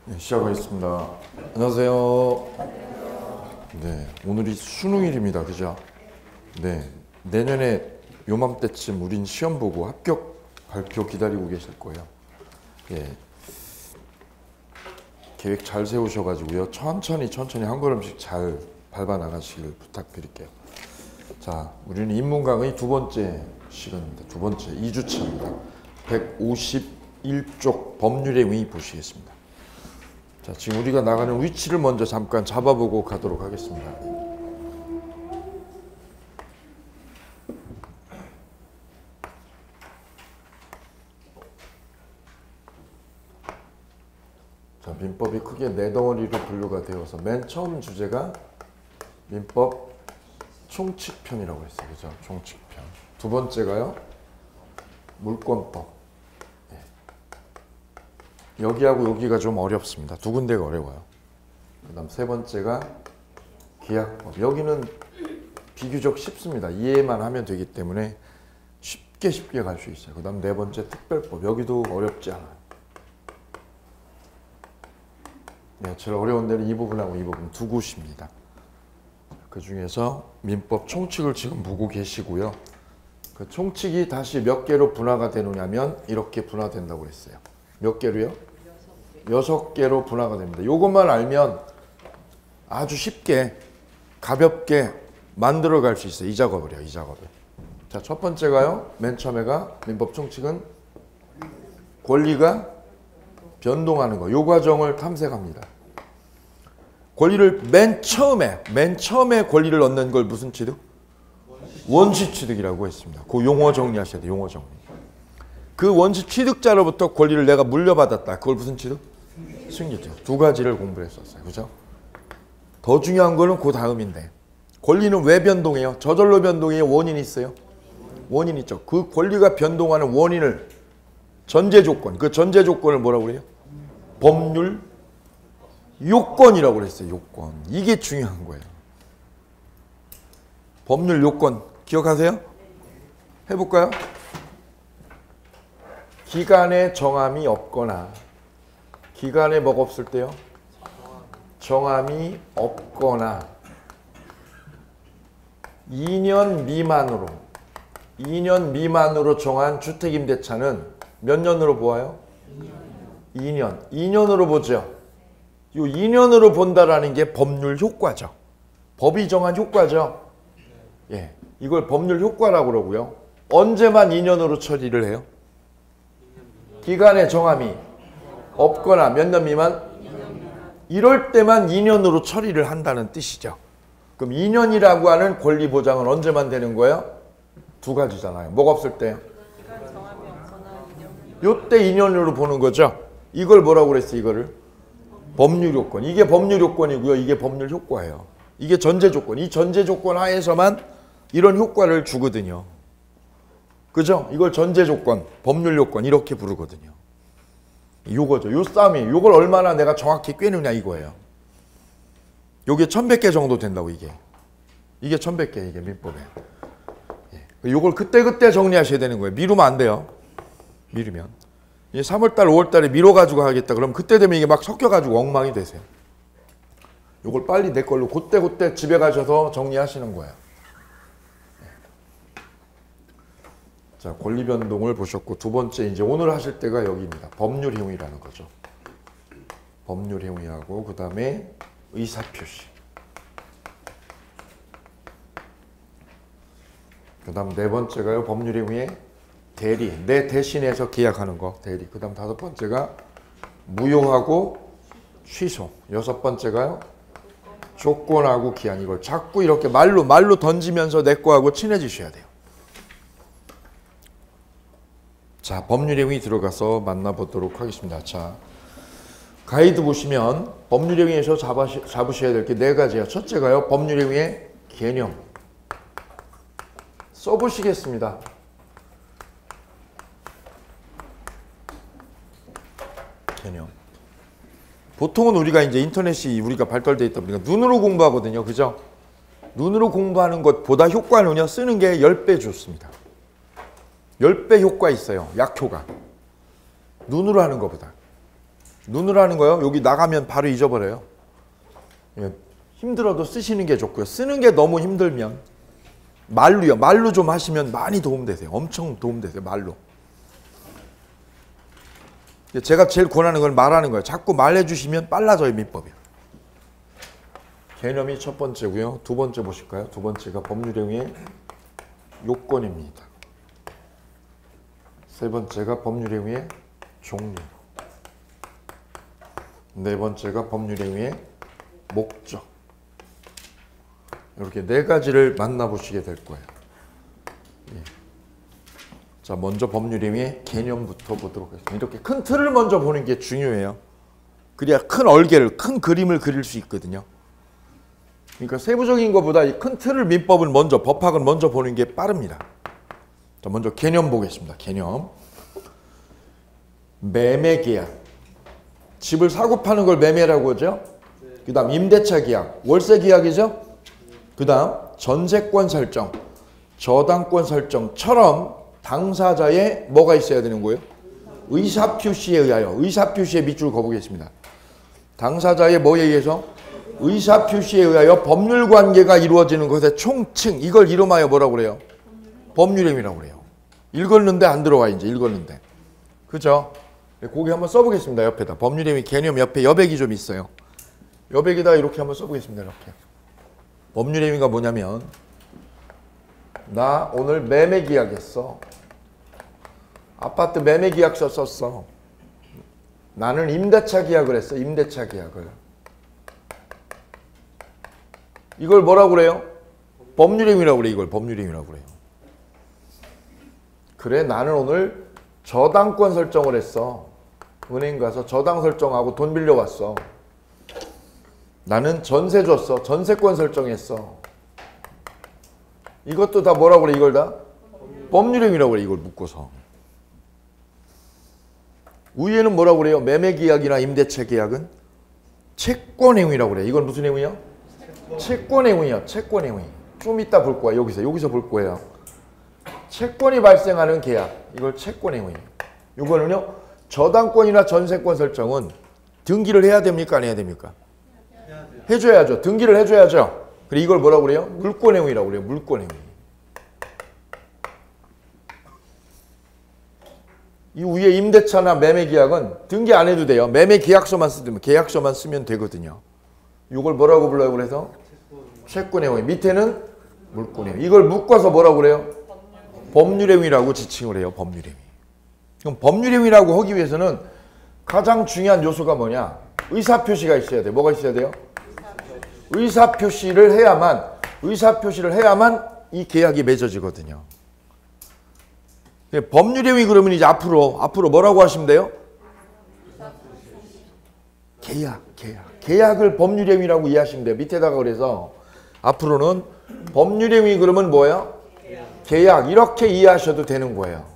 네, 시작하겠습니다. 안녕하세요. 네, 오늘이 수능일입니다. 그죠? 네, 내년에 요맘때쯤 우린 시험 보고 합격 발표 기다리고 계실 거예요. 예, 계획 잘 세우셔가지고요. 천천히 한 걸음씩 잘 밟아 나가시길 부탁드릴게요. 자, 우리는 인문강의 두 번째 시간입니다. 두 번째 2주차입니다. 151쪽 법률의 의의 보시겠습니다. 자, 지금 우리가 나가는 위치를 먼저 잠깐 잡아보고 가도록 하겠습니다. 자, 민법이 크게 네 덩어리로 분류가 되어서 맨 처음 주제가 민법 총칙편이라고 했어요. 그죠? 총칙편. 두 번째가요, 물권법. 여기하고 여기가 좀 어렵습니다. 두 군데가 어려워요. 그 다음 세 번째가 계약법. 여기는 비교적 쉽습니다. 이해만 하면 되기 때문에 쉽게 갈 수 있어요. 그 다음 네 번째 특별법. 여기도 어렵지 않아요. 네, 제일 어려운 데는 이 부분하고 이 부분 두 곳입니다. 그 중에서 민법 총칙을 지금 보고 계시고요. 그 총칙이 다시 몇 개로 분화가 되느냐면 이렇게 분화된다고 했어요. 몇 개로요? 6개로 분화가 됩니다. 이것만 알면 아주 쉽게 가볍게 만들어 갈 수 있어요. 이 작업을요. 이 작업을. 자, 첫 번째가요. 맨 처음에가 민법 총칙은 권리가 변동하는 거. 요 과정을 탐색합니다. 권리를 맨 처음에 권리를 얻는 걸 무슨 취득? 원시 취득이라고 했습니다. 그 용어 정리하셔야 돼요. 용어 정리. 그 원시 취득자로부터 권리를 내가 물려받았다. 그걸 무슨 취득? 승리죠. 두 가지를 공부했었어요. 그죠? 더 중요한 거는 그 다음인데, 권리는 왜 변동해요? 저절로 변동해요? 원인이 있어요? 원인 있죠. 그 권리가 변동하는 원인을 전제 조건, 그 전제 조건을 뭐라고 그래요? 법률 요건이라고 그랬어요. 요건. 이게 중요한 거예요. 법률 요건 기억하세요? 해볼까요? 기간에 정함이 없거나, 기간에 뭐가 없을 때요? 정함이 없거나 2년 미만으로 정한 주택임대차는 몇 년으로 보아요? 2년으로 보죠. 이 2년으로 본다라는 게 법률 효과죠. 법이 정한 효과죠. 예, 이걸 법률 효과라고 그러고요. 언제만 2년으로 처리를 해요? 기간에 정함이 없거나 몇 년 미만? 이럴 때만 2년으로 처리를 한다는 뜻이죠. 그럼 2년이라고 하는 권리 보장은 언제만 되는 거예요? 두 가지잖아요. 뭐가 없을 때요? 요때 2년으로 보는 거죠. 이걸 뭐라고 그랬어요? 이거를 법률 요건. 이게 법률 요건이고요. 이게 법률 효과예요. 이게 전제 조건. 이 전제 조건 하에서만 이런 효과를 주거든요. 그죠? 이걸 전제 조건, 법률 요건 이렇게 부르거든요. 요거죠. 요 싸움이에요. 요걸 얼마나 내가 정확히 꿰느냐 이거예요. 요게 1100개 정도 된다고 이게. 이게 1100개 이게 민법에. 예. 요걸 그때 정리하셔야 되는 거예요. 미루면 안 돼요. 미루면. 3월달, 5월달에 미뤄가지고 하겠다. 그럼 그때 되면 이게 막 섞여가지고 엉망이 되세요. 요걸 빨리 내 걸로 그때 집에 가셔서 정리하시는 거예요. 자, 권리 변동을 보셨고, 두 번째 이제 오늘 하실 때가 여기입니다. 법률 행위라는 거죠. 법률 행위하고 그 다음에 의사 표시. 그 다음 네 번째가요. 법률 행위의 대리. 내 대신해서 계약하는 거. 대리. 그 다음 다섯 번째가 무효하고 취소. 여섯 번째가요. 조건하고 기한. 이걸 자꾸 이렇게 말로 던지면서 내 거하고 친해지셔야 돼요. 자, 법률 행위 들어가서 만나보도록 하겠습니다. 자, 가이드 보시면 법률 행위에서 잡으셔야 될 게 네 가지예요. 첫째가요. 법률 행위의 개념. 써보시겠습니다. 개념. 보통은 우리가 이제 인터넷이 우리가 발달되어 있다 보니까 눈으로 공부하거든요. 그죠? 눈으로 공부하는 것보다 효과는요. 쓰는 게 10배 좋습니다. 10배 효과 있어요. 약효가. 눈으로 하는 것보다. 눈을 하는 거요. 여기 나가면 바로 잊어버려요. 예, 힘들어도 쓰시는 게 좋고요. 쓰는 게 너무 힘들면 말로요. 말로 좀 하시면 많이 도움되세요. 엄청 도움되세요. 말로. 제가 제일 권하는 건 말하는 거예요. 자꾸 말해주시면 빨라져요. 민법이. 개념이 첫 번째고요. 두 번째 보실까요? 두 번째가 법률행위의 요건입니다. 세 번째가 법률행위의 종류. 네 번째가 법률행위의 목적. 이렇게 네 가지를 만나보시게 될 거예요. 예. 자, 먼저 법률행위의 개념부터 보도록 하겠습니다. 이렇게 큰 틀을 먼저 보는 게 중요해요. 그래야 큰 얼개를, 큰 그림을 그릴 수 있거든요. 그러니까 세부적인 것보다 이 큰 틀을 민법을 먼저, 법학을 먼저 보는 게 빠릅니다. 자, 먼저 개념 보겠습니다. 개념. 매매계약. 집을 사고 파는 걸 매매라고 하죠. 그 다음 임대차 계약, 월세 계약이죠. 그 다음 전세권 설정, 저당권 설정처럼 당사자의 뭐가 있어야 되는 거예요? 의사표시에 의하여. 의사표시에 밑줄 그어보겠습니다. 당사자의 뭐에 의해서? 의사표시에 의하여 법률관계가 이루어지는 것의 총칭. 이걸 이름하여 뭐라고 그래요? 법률행위라고 그래요. 읽었는데 안 들어와. 이제 읽었는데. 그죠? 거기 한번 써보겠습니다. 옆에다. 법률행위 개념 옆에 여백이 좀 있어요. 여백에다 이렇게 한번 써보겠습니다. 이렇게. 법률행위가 뭐냐면 나 오늘 매매 계약했어. 아파트 매매 계약서 썼어. 나는 임대차 계약을 했어. 임대차 계약을. 이걸 뭐라고 그래요? 법률행위라고 그래. 이걸 법률행위라고 그래요. 그래, 나는 오늘 저당권 설정을 했어. 은행 가서 저당 설정하고 돈 빌려왔어. 나는 전세 줬어. 전세권 설정했어. 이것도 다 뭐라고 그래? 이걸 다? 법률행위라고 그래. 이걸 묶어서. 위에는 뭐라고 그래요? 매매계약이나 임대차 계약은 채권행위라고 그래. 이건 무슨 행위요? 채권행위요. 채권행위. 좀 이따 볼 거야. 여기서 볼 거예요. 채권이 발생하는 계약. 이걸 채권행위. 이거는요. 저당권이나 전세권 설정은 등기를 해야 됩니까? 안 해야 됩니까? 해줘야죠. 등기를 해줘야죠. 그리고 이걸 뭐라고 그래요? 물권행위라고 그래요. 물권행위. 이 위에 임대차나 매매계약은 등기 안 해도 돼요. 매매계약서만 쓰면 되거든요. 이걸 뭐라고 불러요? 그래서 채권행위. 밑에는 물권행위. 이걸 묶어서 뭐라고 그래요? 법률행위라고 지칭을 해요. 법률행위. 그럼 법률행위라고 하기 위해서는 가장 중요한 요소가 뭐냐? 의사표시가 있어야 돼. 뭐가 있어야 돼요? 의사표시를 해야만 이 계약이 맺어지거든요. 법률행위 그러면 이제 앞으로 뭐라고 하시면 돼요? 계약을 법률행위라고 이해하시면 돼요. 밑에다가 그래서 앞으로는 법률행위 그러면 뭐예요? 계약. 이렇게 이해하셔도 되는 거예요.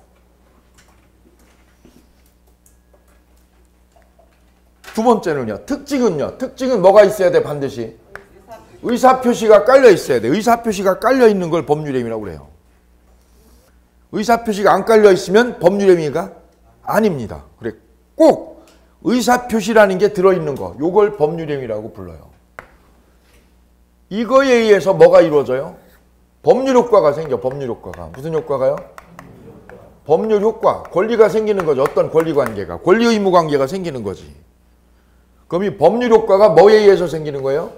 두 번째는요. 특징은 뭐가 있어야 돼? 반드시 의사표시가 깔려 있어야 돼. 의사표시가 깔려 있는 걸 법률행위라고 그래요. 의사표시가 안 깔려 있으면 법률행위가 아닙니다. 그래, 꼭 의사표시라는 게 들어있는 거, 요걸 법률행위라고 불러요. 이거에 의해서 뭐가 이루어져요? 법률효과가 생겨. 법률효과가. 무슨 효과가요? 법률효과. 권리가 생기는 거죠. 어떤 권리관계가. 권리의무관계가 생기는 거지. 그럼 이 법률효과가 뭐에 의해서 생기는 거예요?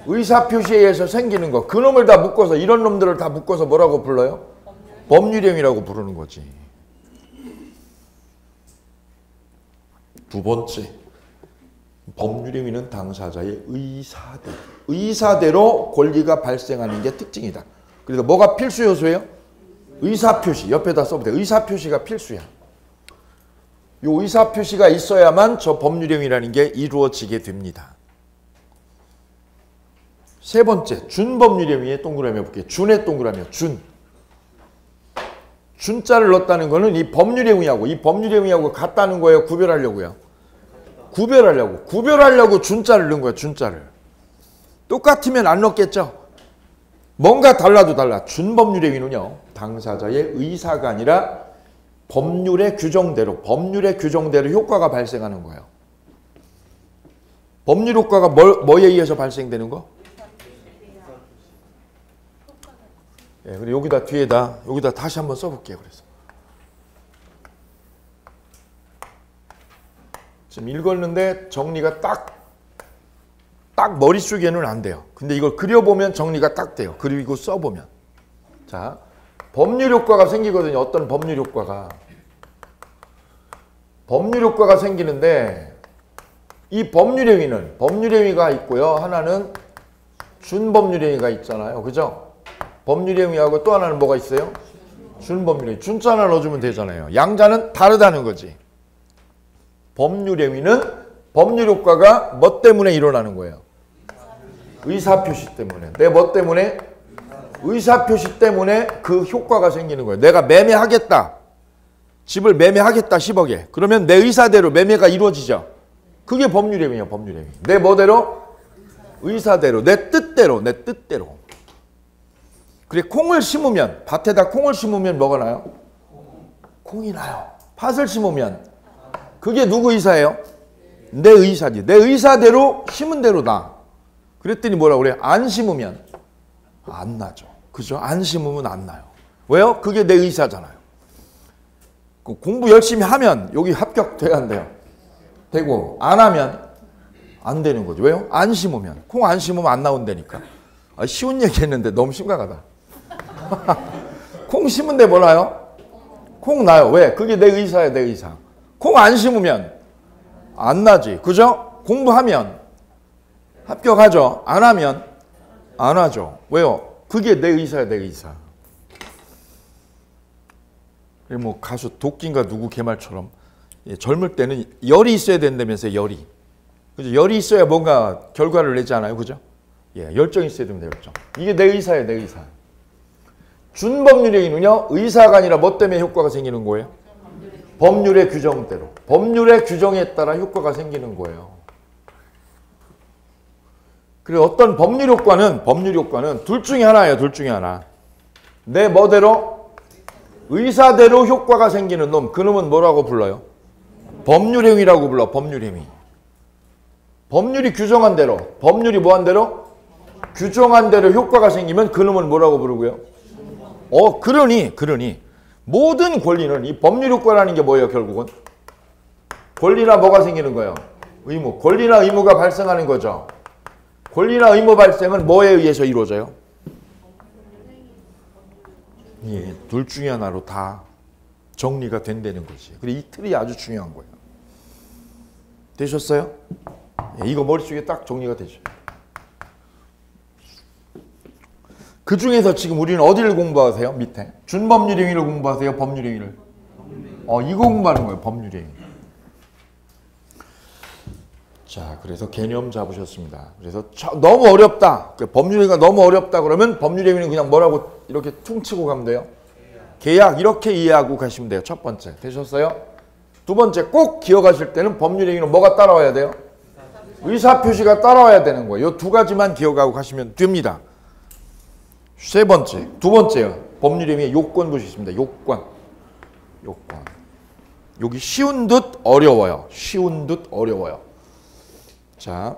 의사표시에 의해서 생기는 거. 그놈을 다 묶어서, 이런 놈들을 다 묶어서 뭐라고 불러요? 법률행위라고 부르는 거지. 두 번째, 법률행위는 당사자의 의사대로 권리가 발생하는 게 특징이다. 그래서 뭐가 필수 요소예요? 의사표시. 옆에다 써보세요. 의사표시가 필수야. 요 의사표시가 있어야만 저 법률행위라는 게 이루어지게 됩니다. 세 번째, 준법률행위의 동그라미 해볼게요. 준의 동그라미요. 준자를 넣었다는 거는 이 법률행위하고 같다는 거예요. 구별하려고요. 구별하려고 준자를 넣은 거예요. 준자를. 똑같으면 안 넣겠죠. 뭔가 달라도 달라. 준법률행위는요. 당사자의 의사가 아니라 법률의 규정대로 효과가 발생하는 거예요. 법률 효과가 뭐에 의해서 발생되는 거? 예, 그리고 여기다 다시 한번 써볼게요. 그래서 지금 읽었는데 정리가 딱 머릿속에는 안 돼요. 근데 이걸 그려보면 정리가 딱 돼요. 그리고 써보면. 자, 법률 효과가 생기거든요. 어떤 법률 효과가. 법률 효과가 생기는데 이 법률 행위는 법률 행위가 있고요. 하나는 준법률 행위가 있잖아요. 그죠? 법률 행위하고 또 하나는 뭐가 있어요? 준법률 행위. 준자 하나 넣어주면 되잖아요. 양자는 다르다는 거지. 법률 행위는 법률 효과가 뭐 때문에 일어나는 거예요? 의사표시 때문에. 내 뭐 때문에? 의사표시 때문에 그 효과가 생기는 거예요. 내가 매매하겠다. 집을 매매하겠다 10억에. 그러면 내 의사대로 매매가 이루어지죠. 그게 법률 행위예요. 법률 행위. 내 뭐대로? 의사대로. 내 뜻대로. 그래, 콩을 심으면, 밭에다 콩을 심으면 뭐가 나요? 콩이 나요. 팥을 심으면 그게 누구 의사예요? 내 의사지. 내 의사대로 심은 대로 나. 그랬더니 뭐라고 그래요? 안 심으면 안 나죠. 그죠? 안 심으면 안 나요. 왜요? 그게 내 의사잖아요. 공부 열심히 하면 여기 합격돼야 한대요. 되고 안 하면 안 되는 거죠. 왜요? 안 심으면. 콩 안 심으면 안 나온다니까. 쉬운 얘기 했는데 너무 심각하다. 콩 심은데 뭐 나요? 콩 나요. 왜? 그게 내 의사야, 내 의사. 콩 안 심으면 안 나지. 그죠? 공부하면 합격하죠. 안 하면 안 하죠. 왜요? 그게 내 의사야, 내 의사. 뭐 가수 도끼인가 누구 개말처럼 젊을 때는 열이 있어야 된다면서요. 열이. 그죠? 열이 있어야 뭔가 결과를 내지 않아요. 그죠? 예, 열정이 있어야 됩니다. 열정. 이게 내 의사예요, 내 의사. 준법률 행위는요, 의사가 아니라 뭐 때문에 효과가 생기는 거예요? 법률의 규정대로. 법률의 규정에 따라 효과가 생기는 거예요. 그리고 어떤 법률 효과는 둘 중에 하나예요. 둘 중에 하나. 내 뭐대로? 의사대로 효과가 생기는 놈. 그 놈은 뭐라고 불러요? 법률 행위라고 불러. 법률 행위. 법률이 규정한 대로. 법률이 뭐한 대로? 규정한 대로 효과가 생기면 그 놈은 뭐라고 부르고요? 그러니 모든 권리는 이 법률 효과라는 게 뭐예요? 결국은 권리나 뭐가 생기는 거예요? 의무. 권리나 의무가 발생하는 거죠. 권리나 의무 발생은 뭐에 의해서 이루어져요? 예, 둘 중에 하나로 다 정리가 된다는 거지. 그리고 이 틀이 아주 중요한 거예요. 되셨어요? 예, 이거 머릿속에 딱 정리가 되죠. 그 중에서 지금 우리는 어디를 공부하세요? 밑에. 준법률 행위를 공부하세요? 법률 행위를? 이거 공부하는 거예요. 법률 행위. 자, 그래서 개념 잡으셨습니다. 그래서 너무 어렵다. 법률 행위가 너무 어렵다 그러면 법률 행위는 그냥 뭐라고 이렇게 퉁치고 가면 돼요? 계약 이렇게 이해하고 가시면 돼요. 첫 번째. 되셨어요? 두 번째, 꼭 기억하실 때는 법률 행위는 뭐가 따라와야 돼요? 의사표시가 따라와야 되는 거예요. 이 두 가지만 기억하고 가시면 됩니다. 세 번째, 두 번째요. 법률 행위의 요건 보시겠습니다. 요건. 여기 쉬운 듯 어려워요. 자,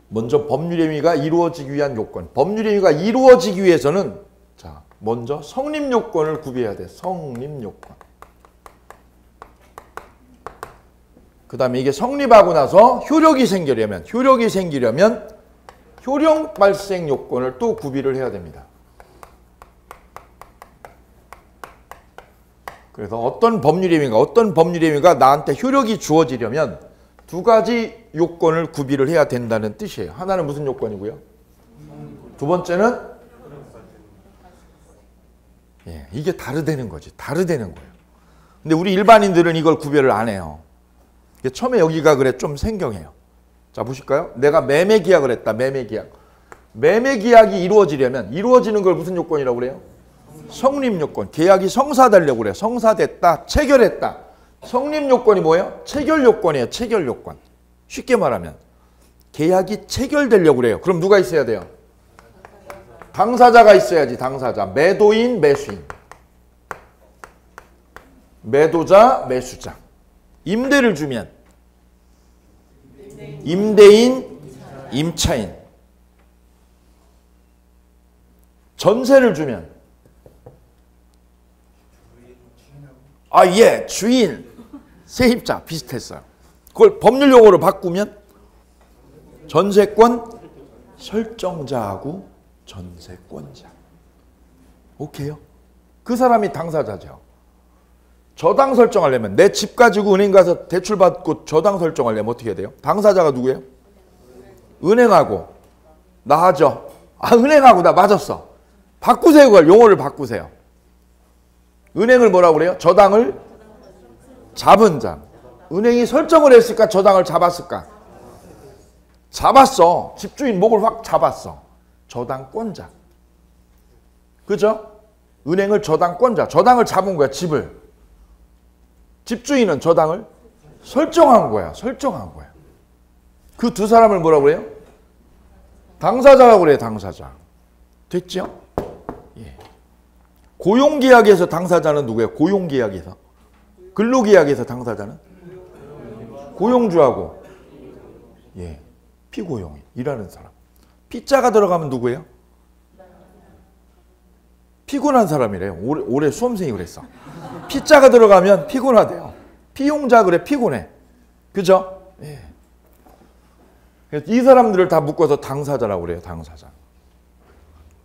먼저 법률 행위가 이루어지기 위한 요건. 법률 행위가 이루어지기 위해서는 자, 먼저 성립 요건을 구비해야 돼. 성립 요건. 그 다음에 이게 성립하고 나서 효력이 생기려면 효력 발생 요건을 또 구비를 해야 됩니다. 그래서 어떤 법률 행위가 나한테 효력이 주어지려면 두 가지 요건을 구비를 해야 된다는 뜻이에요. 하나는 무슨 요건이고요? 두 번째는 이게 다르다는 거지. 다르다는 거예요. 근데 우리 일반인들은 이걸 구별을 안 해요. 처음에 여기가 그래 좀 생경해요. 자, 보실까요? 내가 매매 계약을 했다. 매매 계약이 이루어지는 걸 무슨 요건이라고 그래요? 성립 요건. 계약이 성사되려고 그래요. 성사됐다. 체결했다. 성립 요건이 뭐예요? 체결 요건이에요. 체결 요건. 쉽게 말하면 계약이 체결되려고 그래요. 그럼 누가 있어야 돼요? 당사자가 있어야지. 당사자. 매도인, 매수인. 매도자, 매수자. 임대를 주면 임대인, 임차인. 전세를 주면 예, 주인, 세입자 비슷했어요. 그걸 법률 용어로 바꾸면 전세권 설정자하고 전세권자. 오케이요? 그 사람이 당사자죠. 저당 설정하려면 내 집 가지고 은행 가서 대출 받고 저당 설정하려면 어떻게 해야 돼요? 당사자가 누구예요? 은행하고 나 하죠. 은행하고 나 맞았어. 바꾸세요. 그걸 용어를 바꾸세요. 은행을 뭐라고 그래요? 저당을 잡은 자. 은행이 설정을 했을까? 저당을 잡았을까? 잡았어. 집주인 목을 확 잡았어. 저당권자. 그죠? 은행을 저당권자. 저당을 잡은 거야. 집을. 집주인은 저당을 설정한 거야. 설정한 거야. 그 두 사람을 뭐라고 그래요? 당사자라고 그래요. 당사자. 됐죠? 예. 고용계약에서 당사자는 누구예요? 고용계약에서. 근로계약에서 당사자는? 고용주하고 예, 피고용이 일하는 사람. 피자가 들어가면 누구예요? 피곤한 사람이래요. 올해 수험생이 그랬어. 피자가 들어가면 피곤하대요. 피용자 그래 피곤해. 그죠? 예. 이 사람들을 다 묶어서 당사자라고 그래요. 당사자.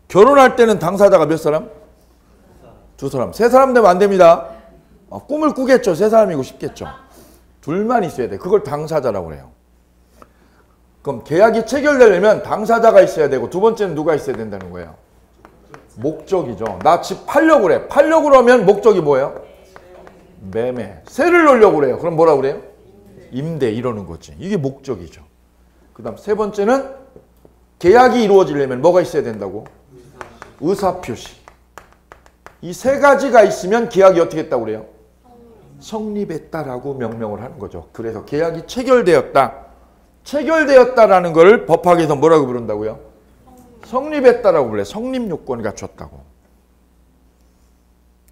결혼할 때는 당사자가 몇 사람? 두 사람. 세 사람 되면 안 됩니다. 꿈을 꾸겠죠. 세 사람이고 싶겠죠. 둘만 있어야 돼. 그걸 당사자라고 그래요. 그럼 계약이 체결되려면 당사자가 있어야 되고 두 번째는 누가 있어야 된다는 거예요? 목적이죠. 나 집 팔려고 그래. 팔려고 그러면 목적이 뭐예요? 매매. 세를 넣으려고 그래요. 그럼 뭐라고 그래요? 임대 이러는 거지. 이게 목적이죠. 그 다음 세 번째는 계약이 이루어지려면 뭐가 있어야 된다고? 의사표시. 이 세 가지가 있으면 계약이 어떻게 했다고 그래요? 성립했다라고 명명을 하는 거죠. 그래서 계약이 체결되었다. 체결되었다라는 걸 법학에서 뭐라고 부른다고요? 성립했다라고 불러요. 성립요건을 갖췄다고.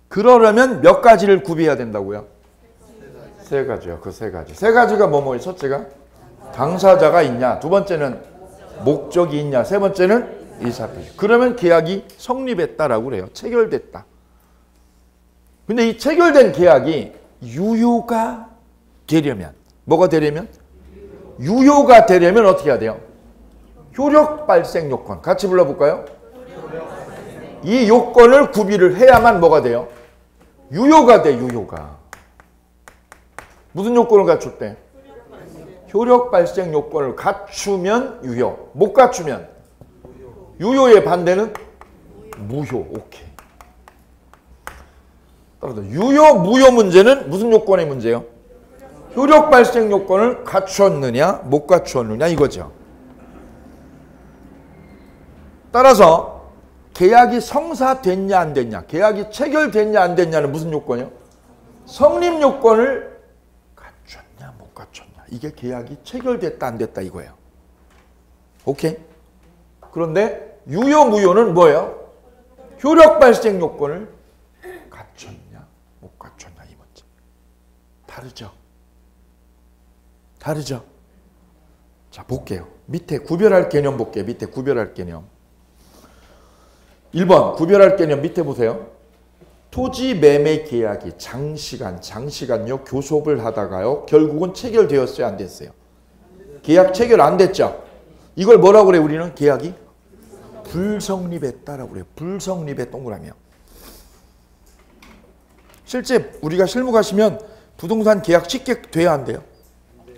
그러려면 몇 가지를 구비해야 된다고요? 세 가지요. 그 세 가지. 세 가지가 뭐뭐예요? 첫째가 당사자가 있냐. 두 번째는 목적이 있냐. 세 번째는 의사표시. 그러면 계약이 성립했다라고 그래요. 체결됐다. 근데 이 체결된 계약이 유효가 되려면 뭐가 되려면? 유효가 되려면 어떻게 해야 돼요? 효력 발생 요건. 같이 불러볼까요? 이 요건을 구비를 해야만 뭐가 돼요? 유효가 돼. 유효가. 무슨 요건을 갖췄대? 효력 발생 요건을 갖추면 유효. 못 갖추면 유효의 반대는 무효. 오케이. 따라서 유효, 무효 문제는 무슨 요건의 문제예요? 효력 발생 요건을 갖추었느냐, 못 갖추었느냐 이거죠. 따라서 계약이 성사됐냐 안 됐냐, 계약이 체결됐냐 안 됐냐는 무슨 요건이요? 성립 요건을 갖췄냐 못 갖췄냐. 이게 계약이 체결됐다 안 됐다 이거예요. 오케이? 그런데 유효, 무효는 뭐예요? 효력 발생 요건을 갖췄냐 못 갖췄냐 이 문제. 다르죠? 다르죠? 자, 볼게요. 밑에 구별할 개념 볼게요. 밑에 구별할 개념. 1번 구별할 개념 밑에 보세요. 토지 매매 계약이 장시간요 교섭을 하다가요 결국은 체결되었어요 안 됐어요? 계약 체결 안 됐죠? 이걸 뭐라고 그래 우리는? 계약이 불성립했다라고 그래요. 불성립의 동그라미요. 실제 우리가 실무 가시면 부동산 계약 쉽게 돼야 안 돼요?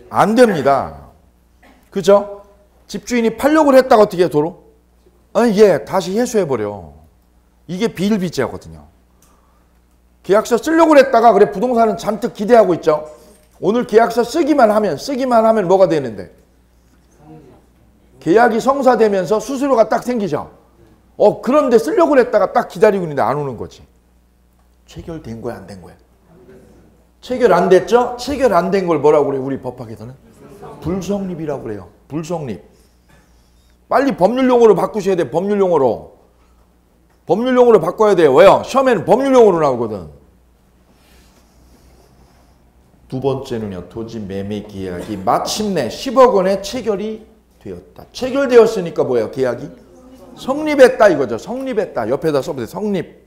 안 됩니다. 그죠? 집주인이 팔려고 했다가 어떻게 해 도로? 예, 다시 회수해버려. 이게 비일비재하거든요. 계약서 쓰려고 했다가 그래 부동산은 잔뜩 기대하고 있죠. 오늘 계약서 쓰기만 하면 뭐가 되는데? 계약이 성사되면서 수수료가 딱 생기죠. 그런데 쓰려고 했다가 딱 기다리고 있는데 안 오는 거지. 체결된 거야 안 된 거야? 체결 안 됐죠? 체결 안 된 걸 뭐라고 그래요? 우리 법학에서는 불성립이라고 그래요. 불성립. 빨리 법률용어로 바꾸셔야 돼. 법률용어로. 법률용어로 바꿔야 돼요. 왜요? 시험에는 법률용어로 나오거든. 두 번째는요. 토지 매매 계약이 마침내 10억 원에 체결이 되었다. 체결되었으니까 뭐예요? 계약이 성립했다 이거죠. 성립했다. 옆에다 써보세요. 성립.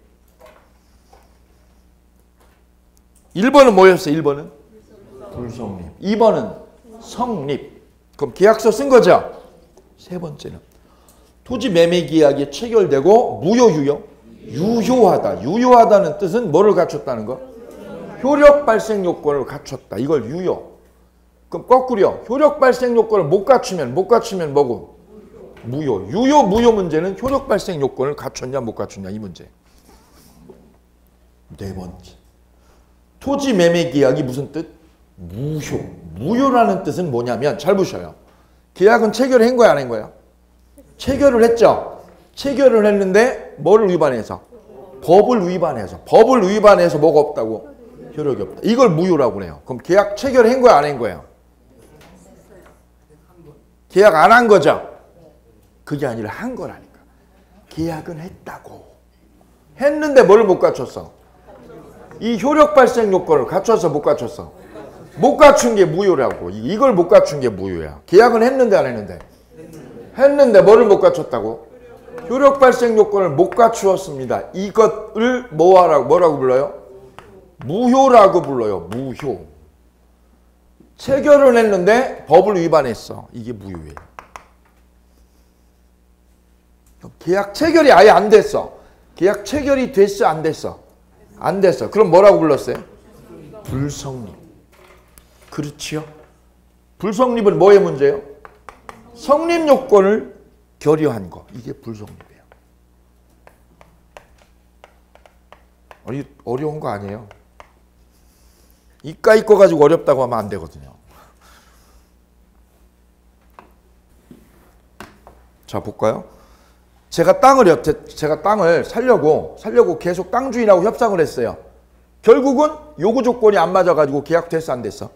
1번은 뭐였어요? 1번은? 불성립. 2번은 성립. 그럼 계약서 쓴 거죠? 세 번째는 토지 매매 계약이 체결되고 무효, 유효하다. 유효하다는 뜻은 뭐를 갖췄다는 거? 효력 발생 요건을 갖췄다. 이걸 유효. 그럼 거꾸로요. 효력 발생 요건을 못 갖추면 뭐고? 무효. 유효, 무효 문제는 효력 발생 요건을 갖췄냐 못 갖췄냐 이 문제. 네 번째. 토지 매매 계약이 무슨 뜻? 무효. 무효라는 뜻은 뭐냐면 잘 보셔요. 계약은 체결을 한 거야 안 한 거야? 체결을 했죠. 체결을 했는데 뭐를 위반해서? 법을 위반해서. 법을 위반해서 뭐가 없다고? 효력이 없다. 이걸 무효라고 그래요. 그럼 계약 체결한 거야 안 한 거야? 계약 안 한 거죠? 그게 아니라 한 거라니까. 계약은 했다고. 했는데 뭘 못 갖췄어? 이 효력 발생 요건을 갖췄어 못 갖췄어? 못 갖춘 게 무효라고. 이걸 못 갖춘 게 무효야. 계약은 했는데 안 했는데? 했는데 뭐를 못 갖췄다고? 효력 발생 요건을 못 갖추었습니다. 이것을 뭐라고 불러요? 무효라고 불러요. 무효. 체결을 했는데 법을 위반했어. 이게 무효예요. 계약 체결이 아예 안 됐어. 계약 체결이 됐어 안 됐어? 안 됐어. 그럼 뭐라고 불렀어요? 불성립. 그렇지요? 불성립은 뭐의 문제예요? 성립 요건을 결여한 거. 이게 불성립이에요. 어려운 거 아니에요. 이까이 거 가지고 어렵다고 하면 안 되거든요. 자 볼까요? 제가 땅을 살려고 계속 땅 주인하고 협상을 했어요. 결국은 요구 조건이 안 맞아가지고 계약됐어 안 됐어?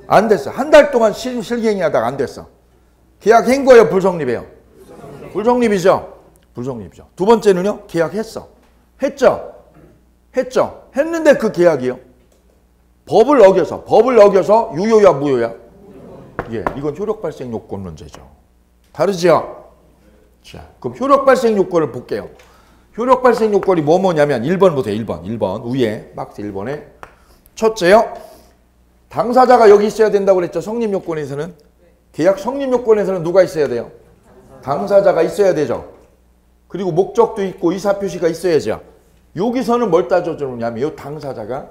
안 됐어. 한 달 동안 실갱이하다가 안 됐어. 계약한 거예요? 불성립이에요? 불성립이죠? 불성립이죠. 두 번째는요? 계약했어. 했죠? 했는데 그 계약이요? 법을 어겨서 유효야 무효야? 예, 이건 효력 발생 요건 문제죠. 다르죠? 자, 그럼 효력 발생 요건을 볼게요. 효력 발생 요건이 뭐냐면 1번 보세요. 1번 위에 박스 1번에 첫째요. 당사자가 여기 있어야 된다고 그랬죠. 성립 요건에서는. 계약 성립 요건에서는 누가 있어야 돼요? 당사자가 있어야 되죠. 그리고 목적도 있고 의사표시가 있어야죠. 여기서는 뭘 따져주느냐면 이 당사자가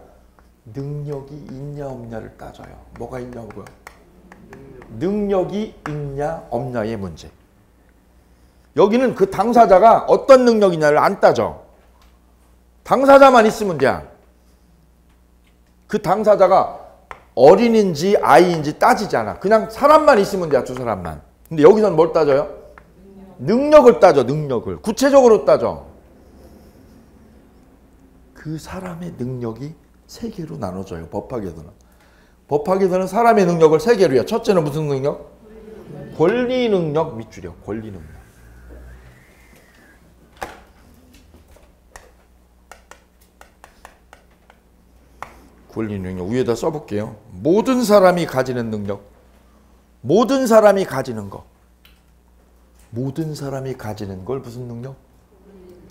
능력이 있냐 없냐를 따져요. 뭐가 있냐고요? 능력이 있냐 없냐의 문제. 여기는 그 당사자가 어떤 능력이냐를 안 따져. 당사자만 있으면 돼. 그 당사자가 어린인지 아이인지 따지잖아. 그냥 사람만 있으면 돼. 두 사람만. 근데 여기서는 뭘 따져요? 능력을 따져. 능력을. 구체적으로 따져. 그 사람의 능력이 세 개로 나눠져요. 법학에서는. 법학에서는 사람의 능력을 세 개로 해요. 첫째는 무슨 능력? 권리 능력 밑줄이요. 권리 능력. 권리 능력 위에다 써볼게요. 모든 사람이 가지는 능력. 모든 사람이 가지는 거. 모든 사람이 가지는 걸 무슨 능력?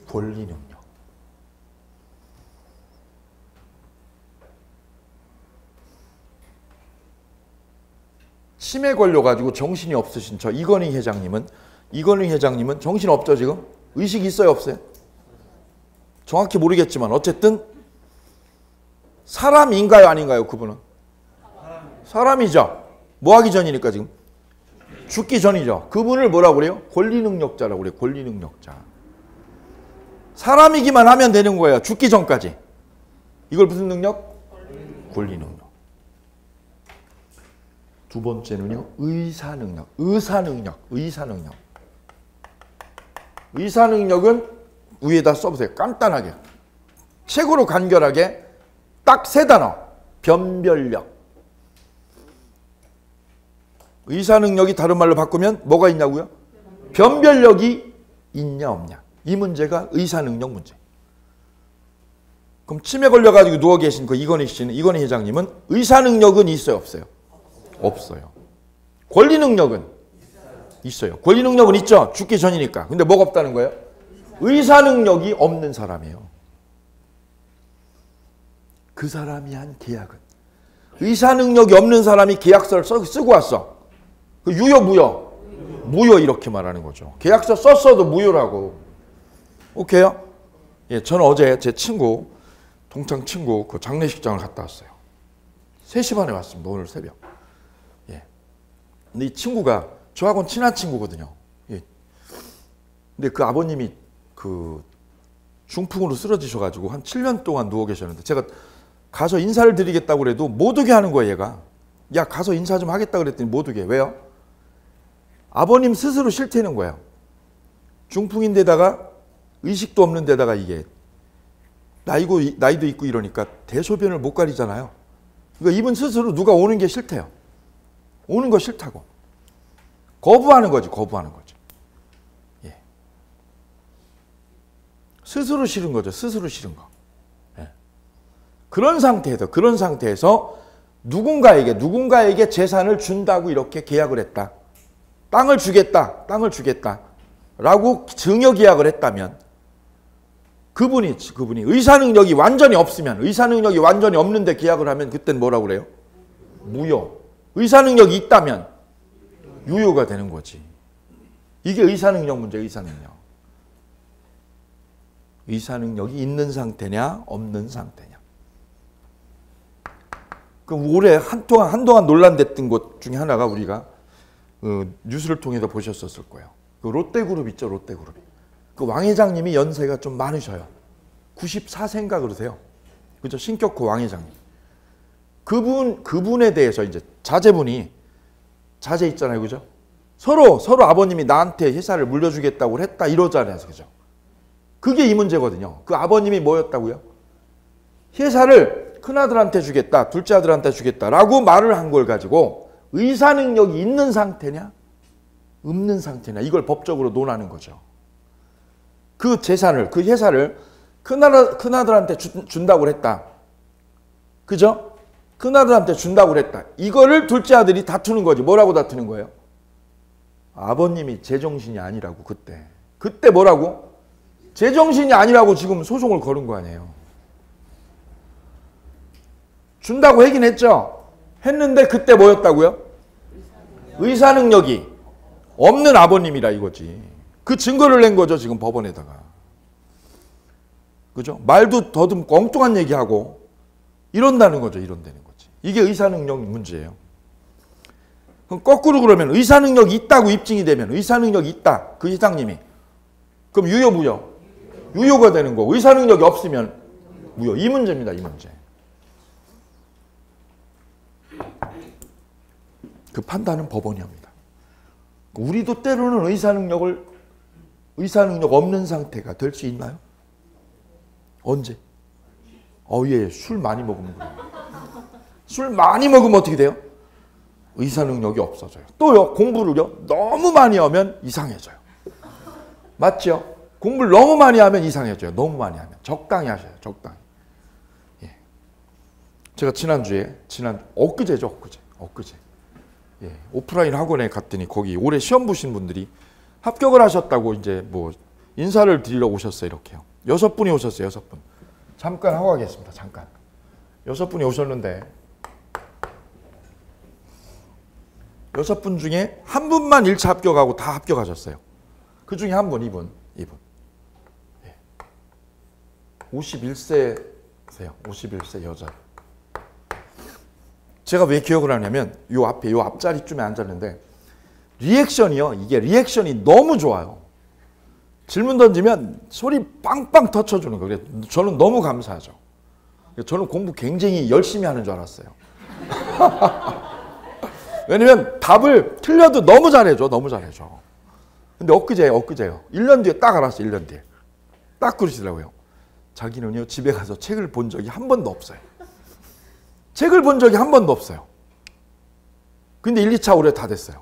권리 능력. 치매 걸려가지고 정신이 없으신 이건희 회장님은 정신 없죠 지금? 의식 있어요 없어요? 정확히 모르겠지만 어쨌든 사람인가요 아닌가요 그분은? 사람이죠. 뭐 하기 전이니까 지금? 죽기 전이죠. 그분을 뭐라고 그래요? 권리능력자라고 그래요. 권리능력자. 사람이기만 하면 되는 거예요. 죽기 전까지. 이걸 무슨 능력? 권리능력. 두 번째는요. 의사능력. 의사능력은 위에다 써보세요. 간단하게. 책으로 간결하게 딱 세 단어. 변별력. 의사능력이 다른 말로 바꾸면 뭐가 있냐고요? 변별력이 있냐 없냐. 이 문제가 의사능력 문제. 그럼 치매 걸려가지고 누워 계신 그 이건희 씨는, 이건희 회장님은 의사 능력은 있어요, 없어요? 없어요. 권리 능력은 있어요. 권리 능력은 있죠. 죽기 전이니까. 근데 뭐가 없다는 거예요? 의사 능력이 없는 사람이에요. 그 사람이 한 계약은, 의사 능력이 없는 사람이 계약서를 쓰고 왔어. 그 유효, 무효? 무효, 이렇게 말하는 거죠. 계약서 썼어도 무효라고. 오케이요? 예, 저는 어제 제 친구, 동창 친구 그 장례식장을 갔다 왔어요. 3시 반에 왔습니다. 오늘 새벽. 예. 근데 이 친구가 저하고는 친한 친구거든요. 예. 근데 그 아버님이 그 중풍으로 쓰러지셔가지고 한 7년 동안 누워 계셨는데, 제가 가서 인사를 드리겠다고 그래도 못 오게 하는 거예요, 얘가. 야, 가서 인사 좀 하겠다 그랬더니 못 오게. 왜요? 아버님 스스로 싫다는 거예요. 중풍인데다가 의식도 없는 데다가 이게 나이도 있고 이러니까 대소변을 못 가리잖아요. 그러니까 이분 스스로 누가 오는 게 싫대요. 오는 거 싫다고. 거부하는 거지, 거부하는 거지. 예. 스스로 싫은 거죠, 스스로 싫은 거. 예. 그런 상태에서 누군가에게 재산을 준다고 이렇게 계약을 했다. 땅을 주겠다 라고 증여 계약을 했다면, 그분이 의사 능력이 완전히 없으면, 의사 능력이 완전히 없는데 계약을 하면 그땐 뭐라고 그래요? 무효. 의사 능력이 있다면 유효가 되는 거지. 이게 의사 능력 문제예요, 의사 능력. 의사 능력이 있는 상태냐, 없는 상태냐. 그럼 올해 한동안 논란됐던 것 중에 하나가, 우리가 뉴스를 통해서 보셨었을 거예요. 그 롯데그룹 있죠, 롯데그룹. 그 왕 회장님이 연세가 좀 많으셔요. 94세인가 그러세요. 그죠? 신격호 왕 회장님. 그분에 대해서 이제 자제 있잖아요, 그죠? 서로 아버님이 나한테 회사를 물려주겠다고 했다 이러잖아요, 그죠? 그게 이 문제거든요. 그 아버님이 뭐였다고요? 회사를 큰아들한테 주겠다, 둘째 아들한테 주겠다라고 말을 한 걸 가지고 의사 능력이 있는 상태냐, 없는 상태냐, 이걸 법적으로 논하는 거죠. 그 재산을, 그 회사를 큰아들한테 준다고 했다. 그죠? 큰아들한테 준다고 했다. 이거를 둘째 아들이 다투는 거지. 뭐라고 다투는 거예요? 아버님이 제정신이 아니라고. 그때 뭐라고? 제정신이 아니라고 지금 소송을 걸은 거 아니에요. 준다고 하긴 했죠. 했는데 그때 뭐였다고요? 의사 능력이 없는 아버님이라 이거지. 그 증거를 낸 거죠, 지금 법원에다가. 그죠? 말도 더듬고 엉뚱한 얘기하고 이런다는 거죠, 이런다는 거지. 이게 의사 능력 문제예요. 그럼 거꾸로 그러면 의사 능력이 있다고 입증이 되면, 의사 능력이 있다, 그 회장님이. 그럼 유효, 무효? 유효가 되는 거고, 의사 능력이 없으면 무효. 이 문제입니다, 이 문제. 그 판단은 법원이 합니다. 우리도 때로는 의사 능력 없는 상태가 될 수 있나요? 언제? 예, 술 많이 먹으면 그래요. 술 많이 먹으면 어떻게 돼요? 의사 능력이 없어져요. 또요, 공부를요, 너무 많이 하면 이상해져요. 맞죠? 공부를 너무 많이 하면 이상해져요. 너무 많이 하면. 적당히 하셔요, 적당히. 예. 제가 엊그제죠, 엊그제. 예, 오프라인 학원에 갔더니 거기 올해 시험 보신 분들이 합격을 하셨다고 이제 뭐 인사를 드리러 오셨어요, 이렇게요. 6분이 오셨어요, 6분. 잠깐 하고 가겠습니다, 잠깐. 6분이 오셨는데 6분 중에 한 분만 1차 합격하고 다 합격하셨어요. 그 중에 한 분, 이분. 예. 51세세요, 51세 여자. 제가 왜 기억을 하냐면 요 앞자리쯤에 앉았는데 이게 리액션이 너무 좋아요. 질문 던지면 소리 빵빵 터쳐주는 거예요. 저는 너무 감사하죠. 저는 공부 굉장히 열심히 하는 줄 알았어요. 왜냐면 답을 틀려도 너무 잘해줘. 근데 엊그제요. 1년 뒤에 딱 알았어요. 1년 뒤에. 딱 그러시더라고요. 자기는요, 집에 가서 책을 본 적이 한 번도 없어요. 책을 본 적이 한 번도 없어요. 근데 1, 2차 올해 다 됐어요.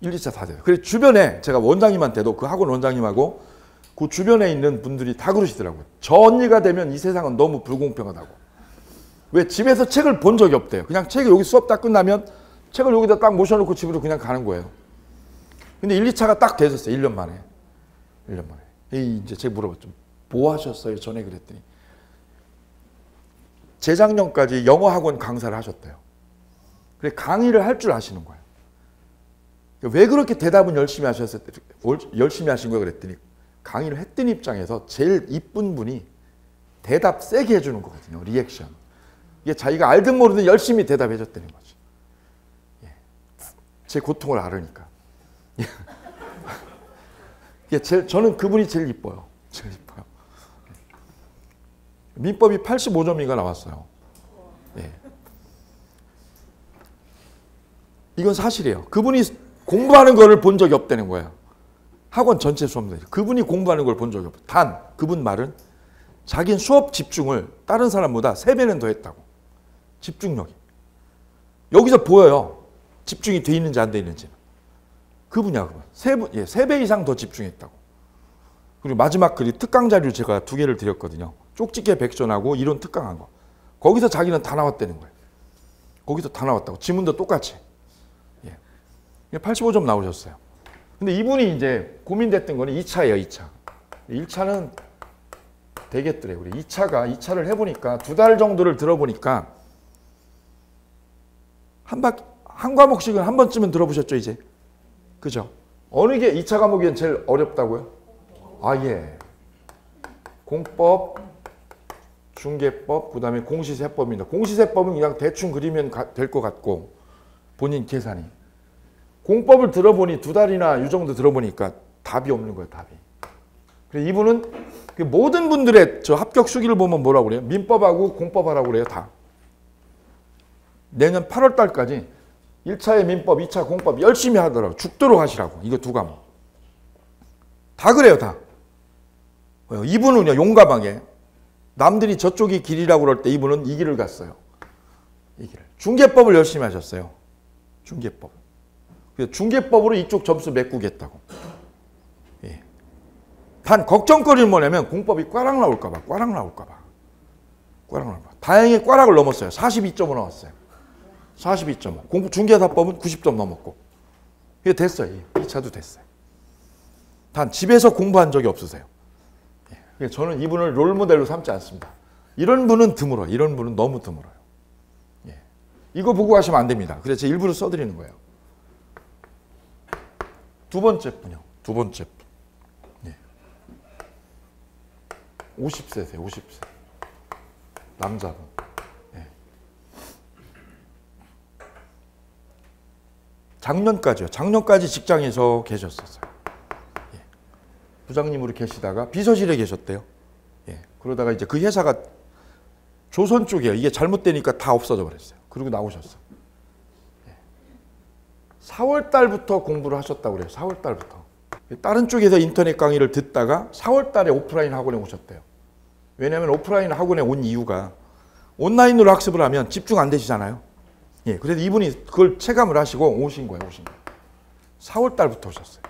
1, 2차 다 돼요. 그래서 주변에 제가 원장님한테도, 그 학원 원장님하고 그 주변에 있는 분들이 다 그러시더라고요. 저 언니가 되면 이 세상은 너무 불공평하다고. 왜? 집에서 책을 본 적이 없대요. 그냥 책이 여기 수업 딱 끝나면 책을 여기다 딱 모셔놓고 집으로 그냥 가는 거예요. 근데 1, 2차가 딱 되셨어요. 1년 만에. 1년 만에. 이제 제가 물어봤죠. 뭐 하셨어요? 전에 그랬더니 재작년까지 영어 학원 강사를 하셨대요. 그래 강의를 할 줄 아시는 거예요. 왜 그렇게 대답은 열심히 하셨어요? 열심히 하신 거예요? 그랬더니 강의를 했던 입장에서 제일 이쁜 분이 대답 세게 해주는 거거든요. 리액션. 이게 자기가 알든 모르든 열심히 대답해 줬다는 거죠. 제 고통을 알으니까. 저는 그분이 제일 이뻐요. 제일 이뻐요. 민법이 85점인가 나왔어요. 예. 이건 사실이에요. 그분이 공부하는 거를 본 적이 없다는 거예요. 학원 전체 수업들. 그분이 공부하는 걸 본 적이 없어요. 단 그분 말은 자기는 수업 집중을 다른 사람보다 3배는 더 했다고. 집중력이. 여기서 보여요. 집중이 돼 있는지 안 돼 있는지는. 그분이야, 그분. 3배 이상 더 집중했다고. 그리고 마지막 글이 특강 자료 제가 2개를 드렸거든요. 쪽집게 백전하고 이론 특강한 거. 거기서 자기는 다 나왔다는 거예요. 거기서 다 나왔다고. 지문도 똑같이. 85점 나오셨어요. 근데 이분이 이제 고민됐던 거는 2차예요, 2차. 1차는 되겠더래요. 우리 2차를 해보니까 2달 정도를 들어보니까 한 과목씩은 한 번쯤은 들어보셨죠, 이제? 그죠? 어느 게 2차 과목이 제일 어렵다고요? 아, 예. 공법, 중개법, 그 다음에 공시세법입니다. 공시세법은 그냥 대충 그리면 될 것 같고, 본인 계산이. 공법을 들어보니 2달이나 이 정도 들어보니까 답이 없는 거예요, 답이. 그래서 이분은 모든 분들의 저 합격 수기를 보면 뭐라고 그래요? 민법하고 공법하라고 그래요, 다. 내년 8월 달까지 1차의 민법, 2차 공법 열심히 하더라고. 죽도록 하시라고. 이거 2과목. 다 그래요, 다. 이분은요, 용감하게. 남들이 저쪽이 길이라고 그럴 때 이분은 이 길을 갔어요. 이 길을. 중개법을 열심히 하셨어요. 중개법. 중개법으로 이쪽 점수 메꾸겠다고. 예. 단 걱정거리는 뭐냐면 공법이 꽈락 나올까봐. 다행히 꽈락을 넘었어요. 42점을 나왔어요. 42.5. 중개사법은 90점 넘었고. 이게 됐어요. 2차도 됐어요. 단 집에서 공부한 적이 없으세요. 예. 저는 이분을 롤모델로 삼지 않습니다. 이런 분은 드물어요. 이런 분은 너무 드물어요. 예. 이거 보고 가시면 안 됩니다. 그래서 제가 일부러 써드리는 거예요. 두 번째 분이요. 두 번째 분. 예. 50세세요. 50세. 남자분. 예. 작년까지요. 작년까지 직장에서 계셨었어요. 예. 부장님으로 계시다가 비서실에 계셨대요. 예. 그러다가 이제 그 회사가 조선 쪽이에요. 이게 잘못되니까 다 없어져 버렸어요. 그리고 나오셨어요. 4월 달부터 공부를 하셨다고 그래요. 4월 달부터. 다른 쪽에서 인터넷 강의를 듣다가 4월 달에 오프라인 학원에 오셨대요. 왜냐하면 오프라인 학원에 온 이유가 온라인으로 학습을 하면 집중 안 되시잖아요. 예, 그래서 이분이 그걸 체감을 하시고 오신 거예요. 4월 달부터 오셨어요.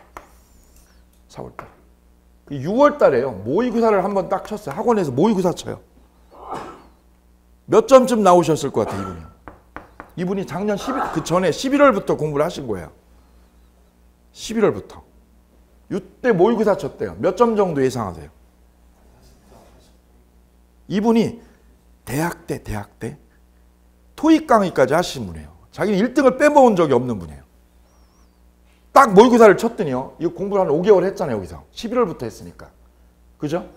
4월 달. 6월 달에요. 모의고사를 한번 딱 쳤어요. 학원에서 모의고사 쳐요. 몇 점쯤 나오셨을 것 같아요, 이분이. 이분이 작년 그 전에 11월부터 공부를 하신 거예요. 11월부터. 이때 모의고사 쳤대요. 몇 점 정도 예상하세요? 이분이 대학 때 토익 강의까지 하신 분이에요. 자기는 1등을 빼먹은 적이 없는 분이에요. 딱 모의고사를 쳤더니요. 이거 공부를 한 5개월 했잖아요. 여기서. 11월부터 했으니까. 그죠?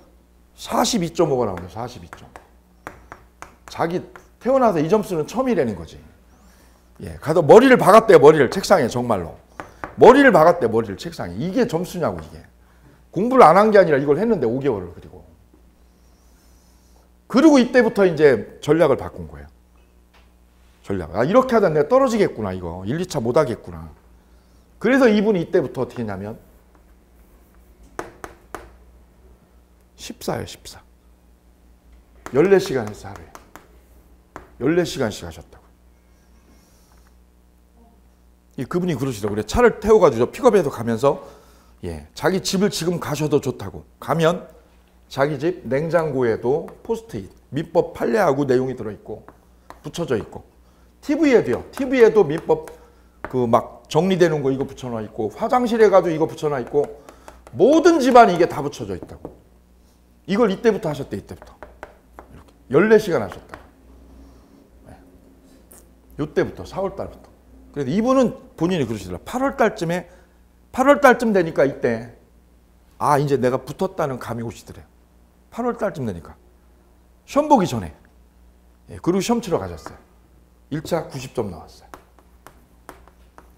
42.5가 나오네요. 42.5. 자기 태어나서 이 점수는 처음이라는 거지. 예, 가서 머리를 박았대요. 머리를 책상에 정말로. 머리를 박았대요. 머리를 책상에. 이게 점수냐고 이게. 공부를 안 한 게 아니라 이걸 했는데 5개월을 그리고 이때부터 이제 전략을 바꾼 거예요. 전략. 아, 이렇게 하다 내가 떨어지겠구나 이거. 1, 2차 못 하겠구나. 그래서 이분이 이때부터 어떻게 했냐면 14예요. 14. 14시간 했어 하루에. 14시간씩 하셨다고. 그분이 그러시더라고요. 차를 태워가지고 픽업해서 가면서 예, 자기 집을 지금 가셔도 좋다고. 가면 자기 집 냉장고에도 포스트잇, 민법 판례하고 내용이 들어있고 붙여져 있고, TV에도요. TV에도 민법 그 막 정리되는 거 이거 붙여놔 있고, 화장실에 가도 이거 붙여놔 있고, 모든 집안이 이게 다 붙여져 있다고. 이걸 이때부터 하셨대. 이때부터 이렇게 14시간 하셨다. 네. 이때부터 4월 달부터. 그래서 이분은 본인이 그러시더라. 8월 달쯤 되니까 이때 아 이제 내가 붙었다는 감이 오시더래요. 8월 달쯤 되니까 시험 보기 전에. 예, 그리고 시험 치러 가셨어요. 1차 90점 나왔어요.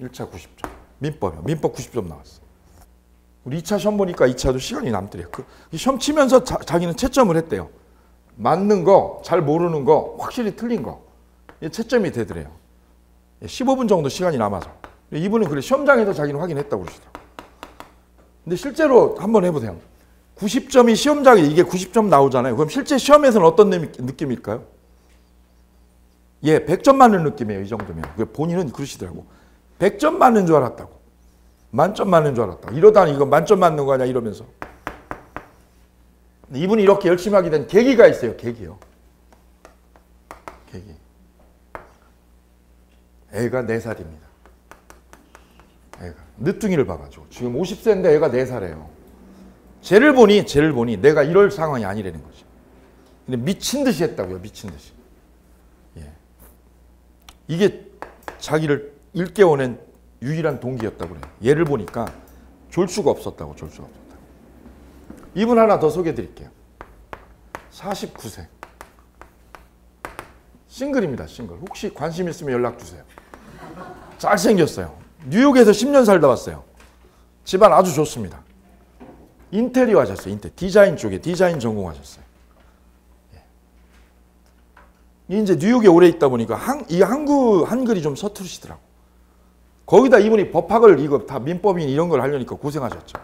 1차 90점. 민법 90점 나왔어요. 우리 2차 시험 보니까 2차도 시간이 남더래요. 그 시험 치면서 자기는 채점을 했대요. 맞는 거, 잘 모르는 거, 확실히 틀린 거. 채점이 되더래요. 15분 정도 시간이 남아서. 이분은 그래 시험장에서 자기는 확인했다고 그러시더라고요. 근데 실제로 한번 해보세요. 90점이 시험장에 이게 90점 나오잖아요. 그럼 실제 시험에서는 어떤 느낌일까요? 예, 100점 맞는 느낌이에요. 이 정도면. 본인은 그러시더라고. 100점 맞는 줄 알았다고. 만점 맞는 줄 알았다고. 이러다니 이거 만점 맞는 거 아니야 이러면서. 이분이 이렇게 열심히 하게 된 계기가 있어요. 계기요. 계기. 애가 4살입니다. 애가. 늦둥이를 봐가지고. 지금 50세인데 애가 4살이에요. 쟤를 보니 내가 이럴 상황이 아니라는 거지. 근데 미친 듯이 했다고요. 미친 듯이. 예. 이게 자기를 일깨워낸 유일한 동기였다고 그래요. 얘를 보니까 졸 수가 없었다고. 졸 수가 없었다고. 이분 하나 더 소개해 드릴게요. 49세. 싱글입니다. 싱글. 혹시 관심 있으면 연락 주세요. 잘생겼어요. 뉴욕에서 10년 살다 왔어요. 집안 아주 좋습니다. 인테리어 하셨어요. 디자인 쪽에 디자인 전공하셨어요. 예. 이제 뉴욕에 오래 있다 보니까 한글이 좀 서투르시더라고. 거기다 이분이 법학을 이거 다 민법인 이런 걸 하려니까 고생하셨죠.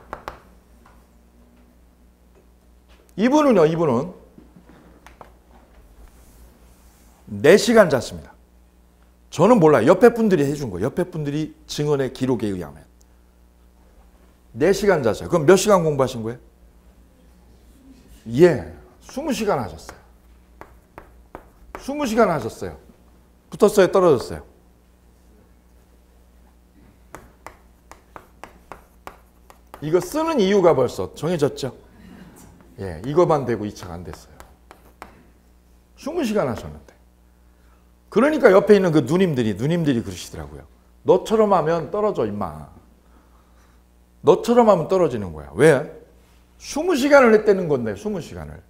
이분은 4시간 잤습니다. 저는 몰라요. 옆에 분들이 해준 거예요. 옆에 분들이 증언의 기록에 의하면. 4시간 잤어요. 그럼 몇 시간 공부하신 거예요? 예, 20시간 하셨어요. 20시간 하셨어요. 붙었어요? 떨어졌어요? 이거 쓰는 이유가 벌써 정해졌죠? 예, 이거만 되고 2차가 안 됐어요. 20시간 하셨는데. 그러니까 옆에 있는 그 누님들이 그러시더라고요. 너처럼 하면 떨어져 임마. 너처럼 하면 떨어지는 거야. 왜? 20시간을 했다는 건데 20시간을.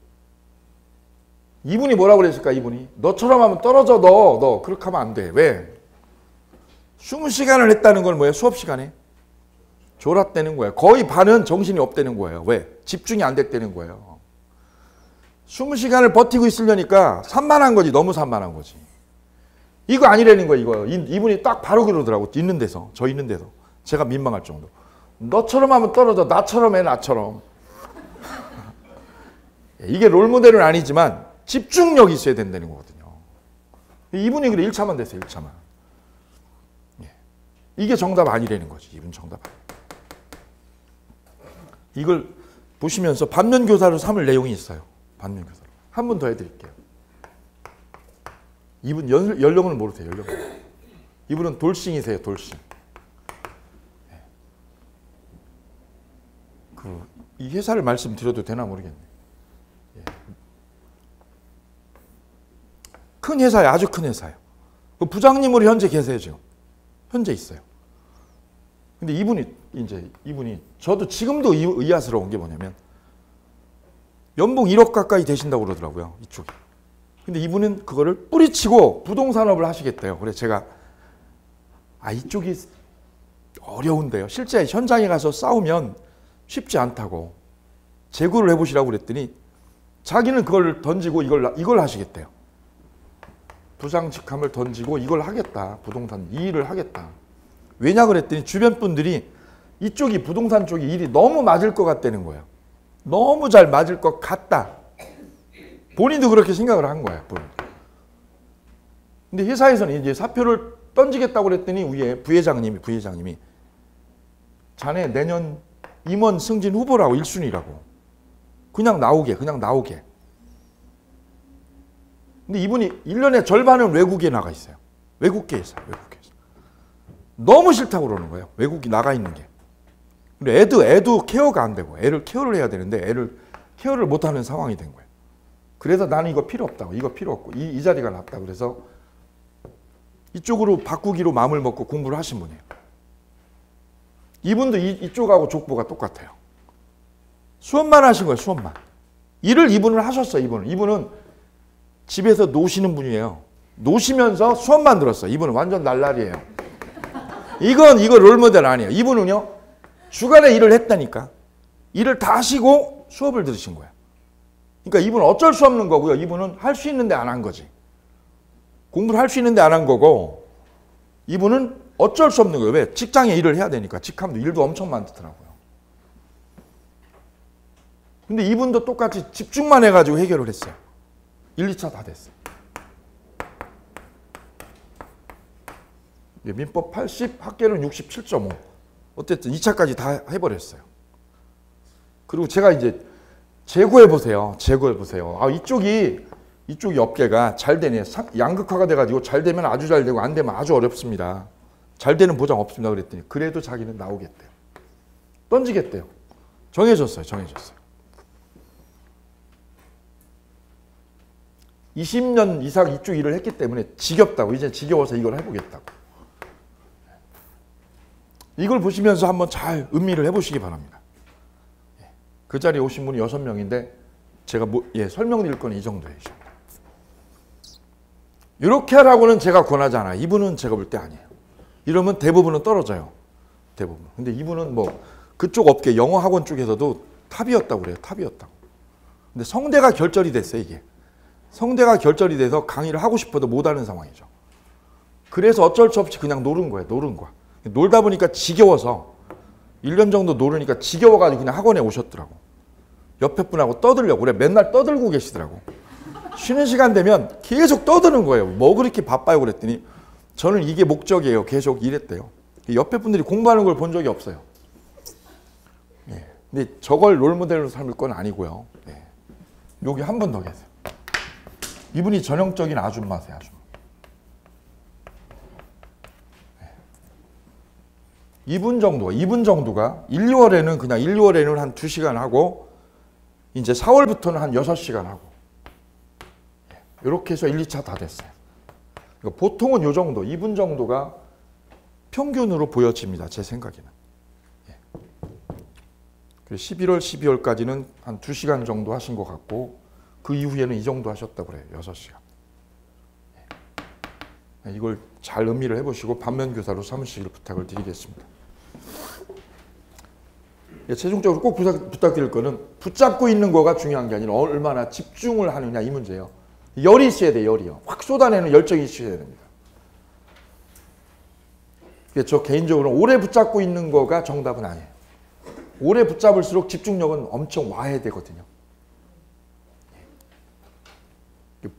이분이 뭐라고 그랬을까? 이분이 너처럼 하면 떨어져. 너 그렇게 하면 안 돼. 왜? 20시간을 했다는 건 뭐예요? 수업 시간에 졸았다는 거예요. 거의 반은 정신이 없다는 거예요. 왜? 집중이 안 됐다는 거예요. 20시간을 버티고 있으려니까 산만한 거지. 너무 산만한 거지. 이거 아니라는 거예요. 이거. 이분이 딱 바로 그러더라고. 있는 데서. 저 있는 데서. 제가 민망할 정도. 너처럼 하면 떨어져. 나처럼 해. 나처럼. 이게 롤모델은 아니지만 집중력이 있어야 된다는 거거든요. 이분이 그래 1차만 됐어요. 1차만. 이게 정답 아니라는 거지. 이분 정답 아니에요. 이걸 보시면서 반면교사로 삼을 내용이 있어요. 반면교사로. 한 분 더 해드릴게요. 이분 연령을 모르세요. 연령을. 이분은 돌싱이세요. 돌싱. 이 회사를 말씀드려도 되나 모르겠네. 큰 회사예요. 아주 큰 회사예요. 그 부장님으로 현재 계세요. 지금. 현재 있어요. 근데 이분이 저도 지금도 의아스러운 게 뭐냐면 연봉 1억 가까이 되신다고 그러더라고요. 이쪽이. 근데 이분은 그거를 뿌리치고 부동산업을 하시겠대요. 그래서 제가 이쪽이 어려운데요. 실제 현장에 가서 싸우면 쉽지 않다고 재구를 해보시라고 그랬더니 자기는 그걸 던지고 이걸 하시겠대요. 부장직함을 던지고 이걸 하겠다. 부동산 이 일을 하겠다. 왜냐 그랬더니 주변 분들이 이쪽이 부동산 쪽이 일이 너무 맞을 것 같다는 거예요. 너무 잘 맞을 것 같다. 본인도 그렇게 생각을 한 거예요. 근데 회사에서는 이제 사표를 던지겠다고 그랬더니 위에 부회장님이 자네 내년 임원 승진 후보라고 1순위라고. 그냥 나오게. 근데 이분이 1년에 절반은 외국에 나가 있어요. 외국계에서. 너무 싫다고 그러는 거예요. 외국이 나가 있는 게. 근데 애도 케어가 안 되고 애를 케어를 해야 되는데 애를 케어를 못하는 상황이 된 거예요. 그래서 나는 이거 필요 없다고. 이거 필요 없고 이 자리가 낫다. 그래서 이쪽으로 바꾸기로 마음을 먹고 공부를 하신 분이에요. 이분도 이쪽하고 족보가 똑같아요. 수업만 하신 거예요. 수업만. 일을 이분은 하셨어요. 이분은 집에서 노시는 분이에요. 노시면서 수업만 들었어요. 이분은 완전 날라리예요. 이거 롤모델 아니에요. 이분은요. 주간에 일을 했다니까. 일을 다 하시고 수업을 들으신 거예요. 그러니까 이분은 어쩔 수 없는 거고요. 이분은 할 수 있는데 안 한 거지. 공부를 할 수 있는데 안 한 거고 이분은 어쩔 수 없는 거예요. 왜? 직장에 일을 해야 되니까. 직함도 일도 엄청 많더라고요. 근데 이분도 똑같이 집중만 해가지고 해결을 했어요. 1, 2차 다 됐어요. 민법 80, 학계는 67.5. 어쨌든 2차까지 다 해버렸어요. 그리고 제가 이제 재고해보세요. 아, 이쪽이 업계가 잘 되네. 양극화가 돼가지고 잘 되면 아주 잘 되고 안 되면 아주 어렵습니다. 잘 되는 보장 없습니다. 그랬더니 그래도 자기는 나오겠대요. 던지겠대요. 정해졌어요. 20년 이상 이쪽 일을 했기 때문에 지겹다고. 이제 지겨워서 이걸 해보겠다고. 이걸 보시면서 한번 잘 음미를 해보시기 바랍니다. 그 자리에 오신 분이 6명인데 제가 설명드릴 건 이 정도예요. 이렇게 하라고는 제가 권하지 않아요. 이분은 제가 볼 때 아니에요. 이러면 대부분은 떨어져요. 대부분. 근데 이분은 뭐 그쪽 업계 영어 학원 쪽에서도 탑이었다고 그래요. 탑이었다고. 근데 성대가 결절이 됐어요. 이게. 성대가 결절이 돼서 강의를 하고 싶어도 못하는 상황이죠. 그래서 어쩔 수 없이 그냥 노는 거예요. 놀다 보니까 지겨워서 1년 정도 노르니까 지겨워가지고 그냥 학원에 오셨더라고. 옆에 분하고 떠들려고. 그래 맨날 떠들고 계시더라고. 쉬는 시간 되면 계속 떠드는 거예요. 뭐 그렇게 바빠요 그랬더니 저는 이게 목적이에요. 계속 이랬대요. 옆에 분들이 공부하는 걸 본 적이 없어요. 근데 저걸 롤모델로 삼을 건 아니고요. 여기 한 분 더 계세요. 이분이 전형적인 아줌마세요. 아줌마. 이분 정도가 1, 2월에는 그냥 1, 2월에는 한 2시간 하고 이제 4월부터는 한 6시간 하고 이렇게 해서 1, 2차 다 됐어요. 그러니까 보통은 이 정도, 이분 정도가 평균으로 보여집니다. 제 생각에는. 11월, 12월까지는 한 2시간 정도 하신 것 같고 그 이후에는 이 정도 하셨다고 그래요. 6시간. 이걸 잘 음미를 해보시고 반면교사로 삼으시길 부탁을 드리겠습니다. 최종적으로 꼭 부탁드릴 거는 붙잡고 있는 거가 중요한 게 아니라 얼마나 집중을 하느냐 이 문제예요. 열이 있어야 돼요. 열이요. 확 쏟아내는 열정이 있어야 됩니다. 저 개인적으로는 오래 붙잡고 있는 거가 정답은 아니에요. 오래 붙잡을수록 집중력은 엄청 와야 되거든요.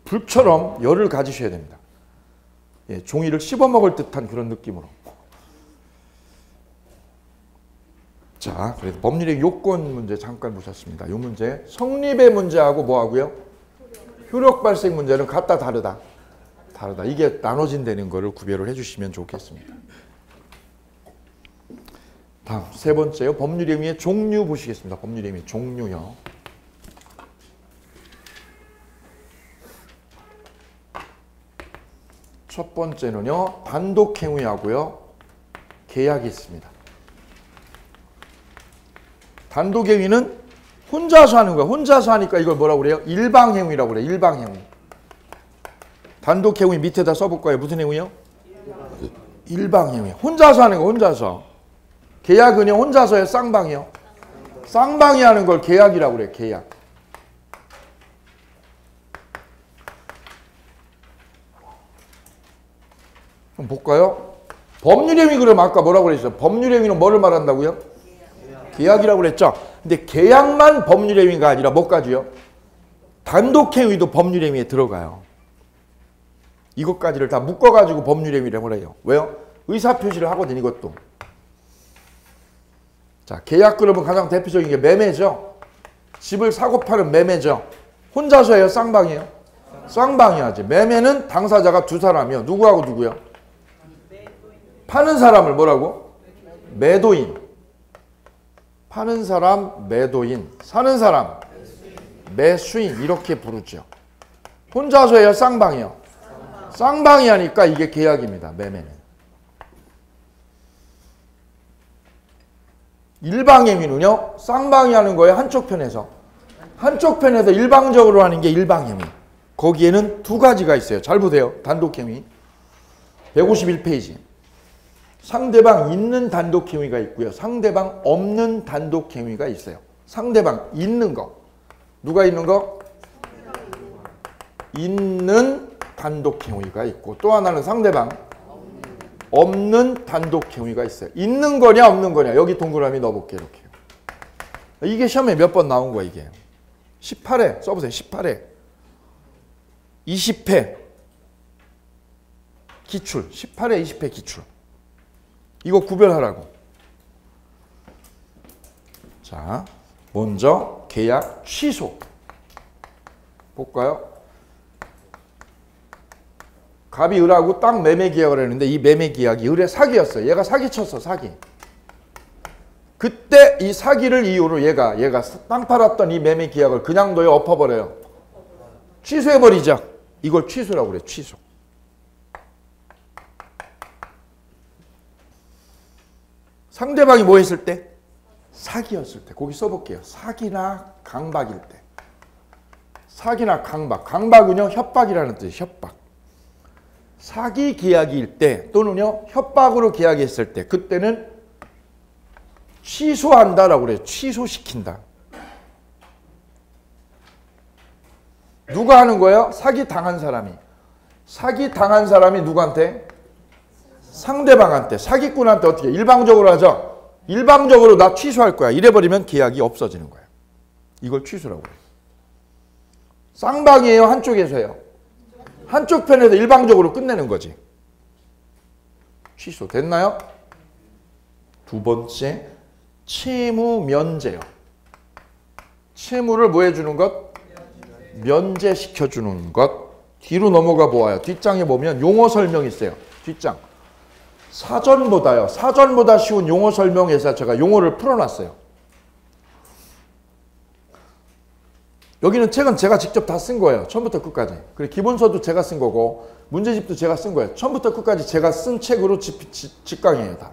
불처럼 열을 가지셔야 됩니다. 종이를 씹어먹을 듯한 그런 느낌으로. 자, 그래서 법률의 요건 문제 잠깐 보셨습니다. 이 문제 성립의 문제하고 뭐하고요? 효력 발생 문제는 같다 다르다. 이게 나눠진다는 거를 구별을 해주시면 좋겠습니다. 다음 세 번째요. 법률의 의미의 종류 보시겠습니다. 법률의 의미의 종류요. 첫 번째는요. 단독 행위하고요. 계약이 있습니다. 단독 행위는 혼자서 하는 거야. 혼자서 하니까 이걸 뭐라고 그래요? 일방 행위라고 그래요. 일방 행위. 단독 행위 밑에다 써볼까요? 무슨 행위요? 일방 행위. 혼자서 하는 거 혼자서. 계약은요. 혼자서요. 쌍방이요. 쌍방이 하는 걸 계약이라고 그래요. 계약. 한번 볼까요? 법률행위 그러면 아까 뭐라고 그랬어요? 법률행위는 뭐를 말한다고요? 계약이라고 그랬죠? 근데 계약만 법률행위가 아니라 뭐까지요? 단독행위도 법률행위에 들어가요. 이것까지를 다 묶어가지고 법률행위라고 해요. 왜요? 의사표시를 하거든요. 이것도. 자, 계약 그러면 가장 대표적인 게 매매죠. 집을 사고 파는 매매죠. 혼자서 해요? 쌍방이에요? 쌍방이 하지. 매매는 당사자가 두 사람이요. 누구하고 누구요? 파는 사람을 뭐라고? 매도인. 파는 사람 매도인. 사는 사람 매수인. 이렇게 부르죠. 혼자서 해요? 쌍방이요? 쌍방이 하니까 이게 계약입니다. 매매는. 일방행위는요. 쌍방이 하는 거예요. 한쪽 편에서. 한쪽 편에서 일방적으로 하는 게 일방행위. 거기에는 두 가지가 있어요. 잘 보세요. 단독행위. 151페이지. 상대방 있는 단독행위가 있고요. 상대방 없는 단독행위가 있어요. 상대방 있는 거. 누가 있는 거? 있는 단독행위가 있고 또 하나는 상대방 없는 단독행위가 있어요. 있는 거냐 없는 거냐. 여기 동그라미 넣어볼게요. 이렇게요. 이게 시험에 몇 번 나온 거야 이게. 18회 써보세요. 18회 20회 기출 18회 20회 기출. 이거 구별하라고. 자, 먼저 계약 취소 볼까요? 갑이 을하고 땅 매매 계약을 했는데 이 매매 계약이 을의 사기였어요. 얘가 사기쳤어. 사기. 그때 이 사기를 이유로 얘가 땅 팔았던 이 매매 계약을 그냥 둬요? 엎어버려요? 취소해버리자. 이걸 취소라고 그래요. 취소. 상대방이 뭐 했을 때? 사기였을 때. 거기 써볼게요. 사기나 강박일 때. 사기나 강박. 강박은요. 협박이라는 뜻이에요. 협박. 사기 계약일 때 또는요. 협박으로 계약했을 때 그때는 취소한다라고 그래요. 취소시킨다. 누가 하는 거예요? 사기 당한 사람이. 사기 당한 사람이 누구한테? 상대방한테. 사기꾼한테 어떻게? 일방적으로 하죠. 일방적으로 나 취소할 거야. 이래버리면 계약이 없어지는 거예요. 이걸 취소라고 해요. 쌍방이에요? 한쪽에서 해요? 한쪽 편에서 일방적으로 끝내는 거지. 취소. 됐나요? 두 번째, 채무 면제요. 채무를 뭐 해주는 것? 면제시켜주는 것. 뒤로 넘어가 보아요. 뒷장에 보면 용어 설명이 있어요. 뒷장. 사전보다 쉬운 용어 설명에서 제가 용어를 풀어놨어요. 여기는 책은 제가 직접 다 쓴 거예요. 처음부터 끝까지. 그리고 기본서도 제가 쓴 거고 문제집도 제가 쓴 거예요. 처음부터 끝까지 제가 쓴 책으로 직강이에요. 다.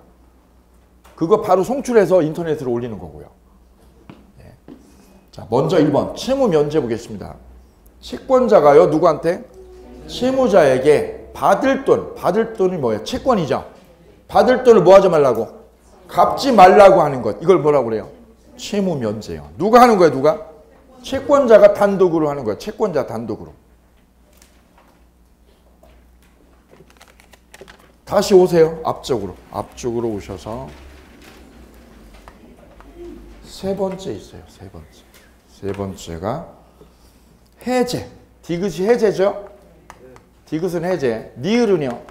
그거 바로 송출해서 인터넷으로 올리는 거고요. 네. 자, 먼저 1번 채무 면제 보겠습니다. 채권자가요. 누구한테? 채무자에게 받을 돈이 뭐예요? 채권이죠. 받을 돈을 뭐 하지 말라고? 갚지 말라고 하는 것. 이걸 뭐라고 그래요? 채무 면제요. 누가 하는 거예요? 누가? 채권자가 단독으로 하는 거예요. 채권자 단독으로. 다시 오세요. 앞쪽으로 오셔서 세 번째 있어요. 세 번째가 해제. 디귿이 해제죠? 디귿은 해제. 니을은요?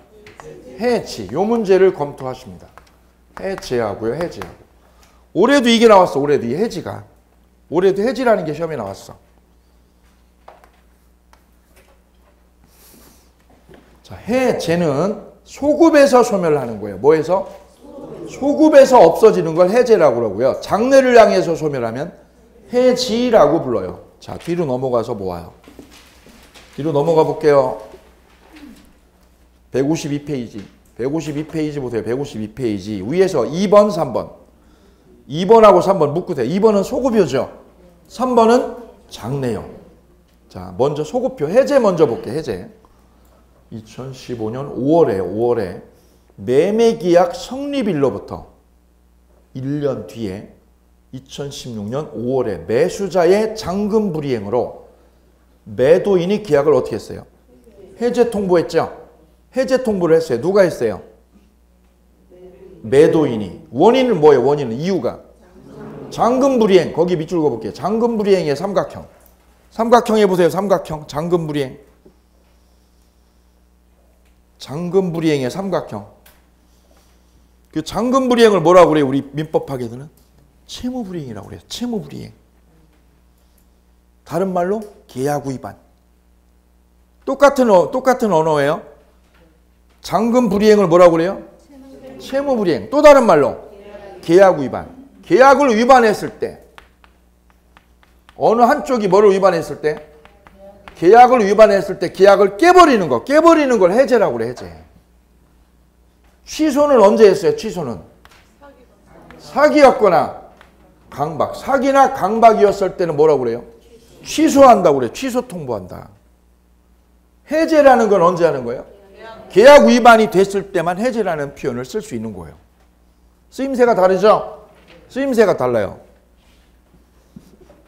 해지. 요 문제를 검토하십니다. 해제하고요. 해제하고. 올해도 이게 나왔어. 올해도 이 해지가. 올해도 해지라는 게 시험에 나왔어. 자, 해제는 소급에서 소멸을 하는 거예요. 뭐에서? 소급에서 없어지는 걸 해제라고 그러고요. 장래를 향해서 소멸하면 해지라고 불러요. 자, 뒤로 넘어가서 모아요. 뒤로 넘어가 볼게요. 152페이지. 152페이지 보세요. 152페이지. 위에서 2번, 3번. 2번하고 3번 묶으세요. 2번은 소급표죠. 3번은 장래요. 자, 먼저 소급표. 해제 먼저 볼게요. 해제. 2015년 5월에 매매계약 성립일로부터 1년 뒤에 2016년 5월에 매수자의 잔금 불이행으로 매도인이 계약을 어떻게 했어요? 해제 통보했죠? 해제 통보를 했어요. 누가 했어요? 매도인이. 원인은 뭐예요? 원인은 이유가 잔금 불이행. 거기 밑줄 그어볼게요. 잔금 불이행의 삼각형. 삼각형 해보세요. 삼각형. 잔금 불이행. 잔금 불이행의 삼각형. 그 잔금 불이행을 뭐라고 그래요? 우리 민법학에서는 채무불이행이라고 그래요. 채무불이행. 다른 말로 계약 위반. 똑같은 언어예요. 잔금 불이행을 뭐라고 그래요? 채무불이행. 또 다른 말로 계약 위반. 계약을 위반했을 때 어느 한쪽이 뭐를 위반했을 때? 계약을 위반했을 때 계약을 깨버리는 거. 깨버리는 걸 해제라고 그래. 해제. 취소는 언제 했어요? 취소는 사기였거나 강박. 사기나 강박이었을 때는 뭐라고 그래요? 취소한다고 그래요. 취소 통보한다. 해제라는 건 언제 하는 거예요? 계약 위반이 됐을 때만 해제라는 표현을 쓸 수 있는 거예요. 쓰임새가 다르죠? 쓰임새가 달라요.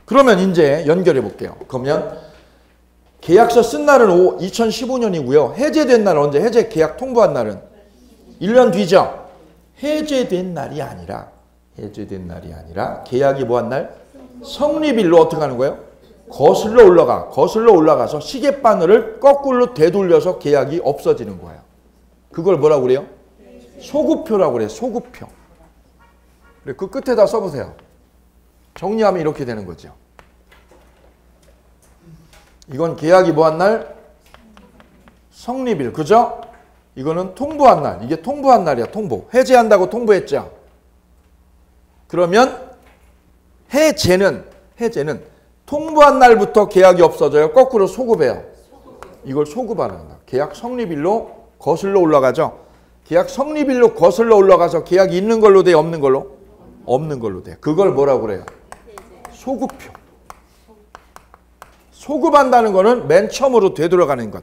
그러면 이제 연결해 볼게요. 그러면 계약서 쓴 날은 2015년이고요. 해제된 날은 언제? 해제 계약 통보한 날은 1년 뒤죠. 해제된 날이 아니라 계약이 뭐한 날? 성립일로 어떻게 하는 거예요? 거슬러 올라가서 시계바늘을 거꾸로 되돌려서 계약이 없어지는 거예요. 그걸 뭐라고 그래요? 소급표라고 그래요. 소급표. 그 끝에다 써보세요. 정리하면 이렇게 되는 거죠. 이건 계약이 뭐한 날? 성립일. 그죠? 이거는 통보한 날. 이게 통보한 날이야. 통보. 해제한다고 통보했죠. 그러면 해제는 통보한 날부터 계약이 없어져요. 거꾸로 소급해요. 이걸 소급하는 거야. 계약 성립일로 거슬러 올라가죠. 계약 성립일로 거슬러 올라가서 계약이 있는 걸로 돼? 없는 걸로? 없는 걸로 돼. 그걸 뭐라고 그래요? 소급표. 소급한다는 거는 맨 처음으로 되돌아가는 것.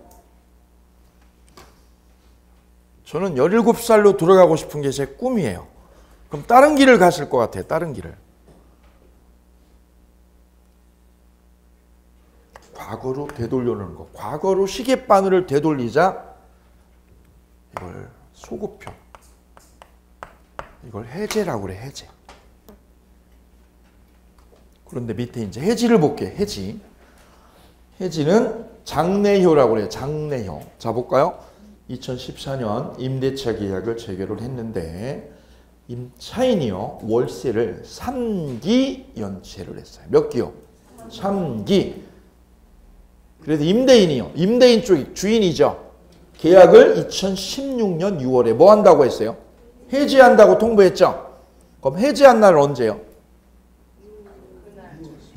저는 17살로 돌아가고 싶은 게 제 꿈이에요. 그럼 다른 길을 갔을 것 같아요. 다른 길을. 과거로 되돌려놓는 거. 과거로 시계바늘을 되돌리자 이걸 소급표. 이걸 해제라고 그래. 해제. 그런데 밑에 이제 해지를 볼게요. 해지. 해지는 장내효라고 그래요. 장내효. 자 볼까요? 2014년 임대차 계약을 체결을 했는데 차인이요. 월세를 3기 연체를 했어요. 몇 기요? 3기. 그래서 임대인이요. 임대인 쪽이 주인이죠. 계약을 2016년 6월에 뭐 한다고 했어요? 해지한다고 통보했죠. 그럼 해지한 날은 언제요?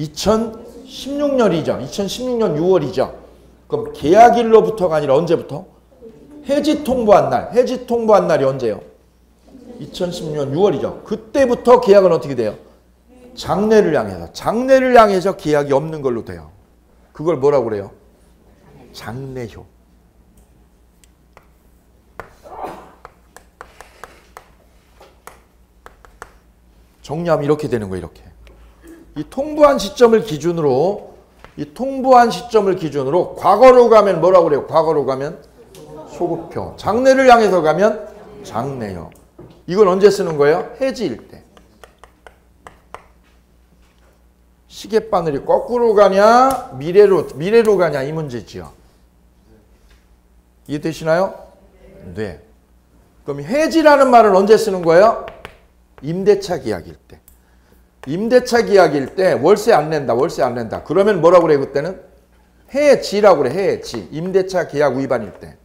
2016년이죠. 2016년 6월이죠. 그럼 계약일로부터가 아니라 언제부터? 해지 통보한 날. 해지 통보한 날이 언제요? 2016년 6월이죠. 그때부터 계약은 어떻게 돼요? 장래를 향해서. 장래를 향해서 계약이 없는 걸로 돼요. 그걸 뭐라고 그래요? 장래효. 정리하면 이렇게 되는 거예요. 이렇게. 이 통보한 시점을 기준으로 과거로 가면 뭐라고 그래요? 과거로 가면 소급표. 장래를 향해서 가면 장래효. 이건 언제 쓰는 거예요? 해지일 때. 시계바늘이 거꾸로 가냐 미래로 가냐 이 문제지요. 이해되시나요? 네. 그럼 해지라는 말은 언제 쓰는 거예요? 임대차 계약일 때. 임대차 계약일 때 월세 안 낸다. 그러면 뭐라고 그래 그때는? 해지라고 그래. 해지. 임대차 계약 위반일 때.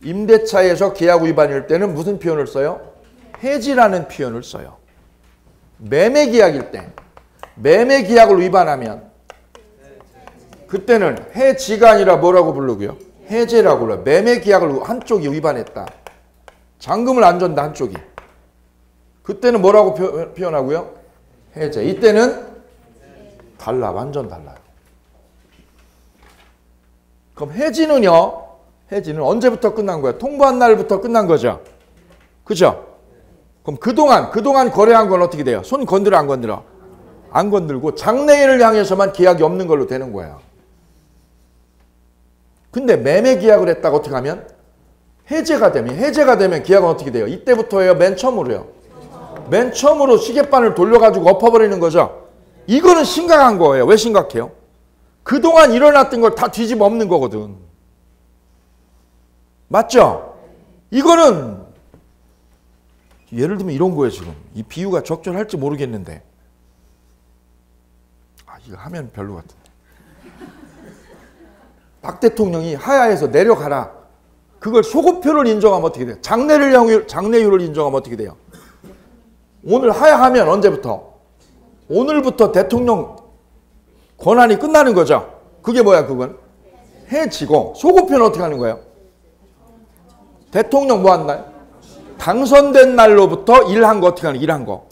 임대차에서 계약 위반일 때는 무슨 표현을 써요? 해지라는 표현을 써요. 매매 계약일 때. 매매 계약을 위반하면 그때는 해지가 아니라 뭐라고 부르고요? 해제라고 불러요. 매매 계약을 한쪽이 위반했다. 잔금을 안 줬다 한쪽이. 그때는 뭐라고 표현하고요? 해제. 이때는 달라. 완전 달라요. 그럼 해지는요? 해지는 언제부터 끝난 거예요? 통보한 날부터 끝난 거죠. 그죠? 그럼 그동안 거래한 건 어떻게 돼요? 손 건드려 안 건드려? 안 건들고 장래일을 향해서만 계약이 없는 걸로 되는 거예요. 근데 매매 계약을 했다가 어떻게 하면? 해제가 되면 계약은 어떻게 돼요? 이때부터예요? 맨 처음으로요? 맨 처음으로 시계바늘 돌려가지고 엎어버리는 거죠. 이거는 심각한 거예요. 왜 심각해요? 그동안 일어났던 걸 다 뒤집어 엎는 거거든. 맞죠? 이거는 예를 들면 이런 거예요. 지금 이 비유가 적절할지 모르겠는데, 이거 하면 별로 같은데. 박 대통령이 하야에서 내려가라. 그걸 소급표를 인정하면 어떻게 돼요? 장래율을 인정하면 어떻게 돼요? 오늘 하야하면 언제부터? 오늘부터 대통령 권한이 끝나는 거죠. 그게 뭐야? 그건 해지고, 소급표는 어떻게 하는 거예요? 대통령 뭐 한 날? 당선된 날로부터 일한 거 어떻게 하는 거? 일한 거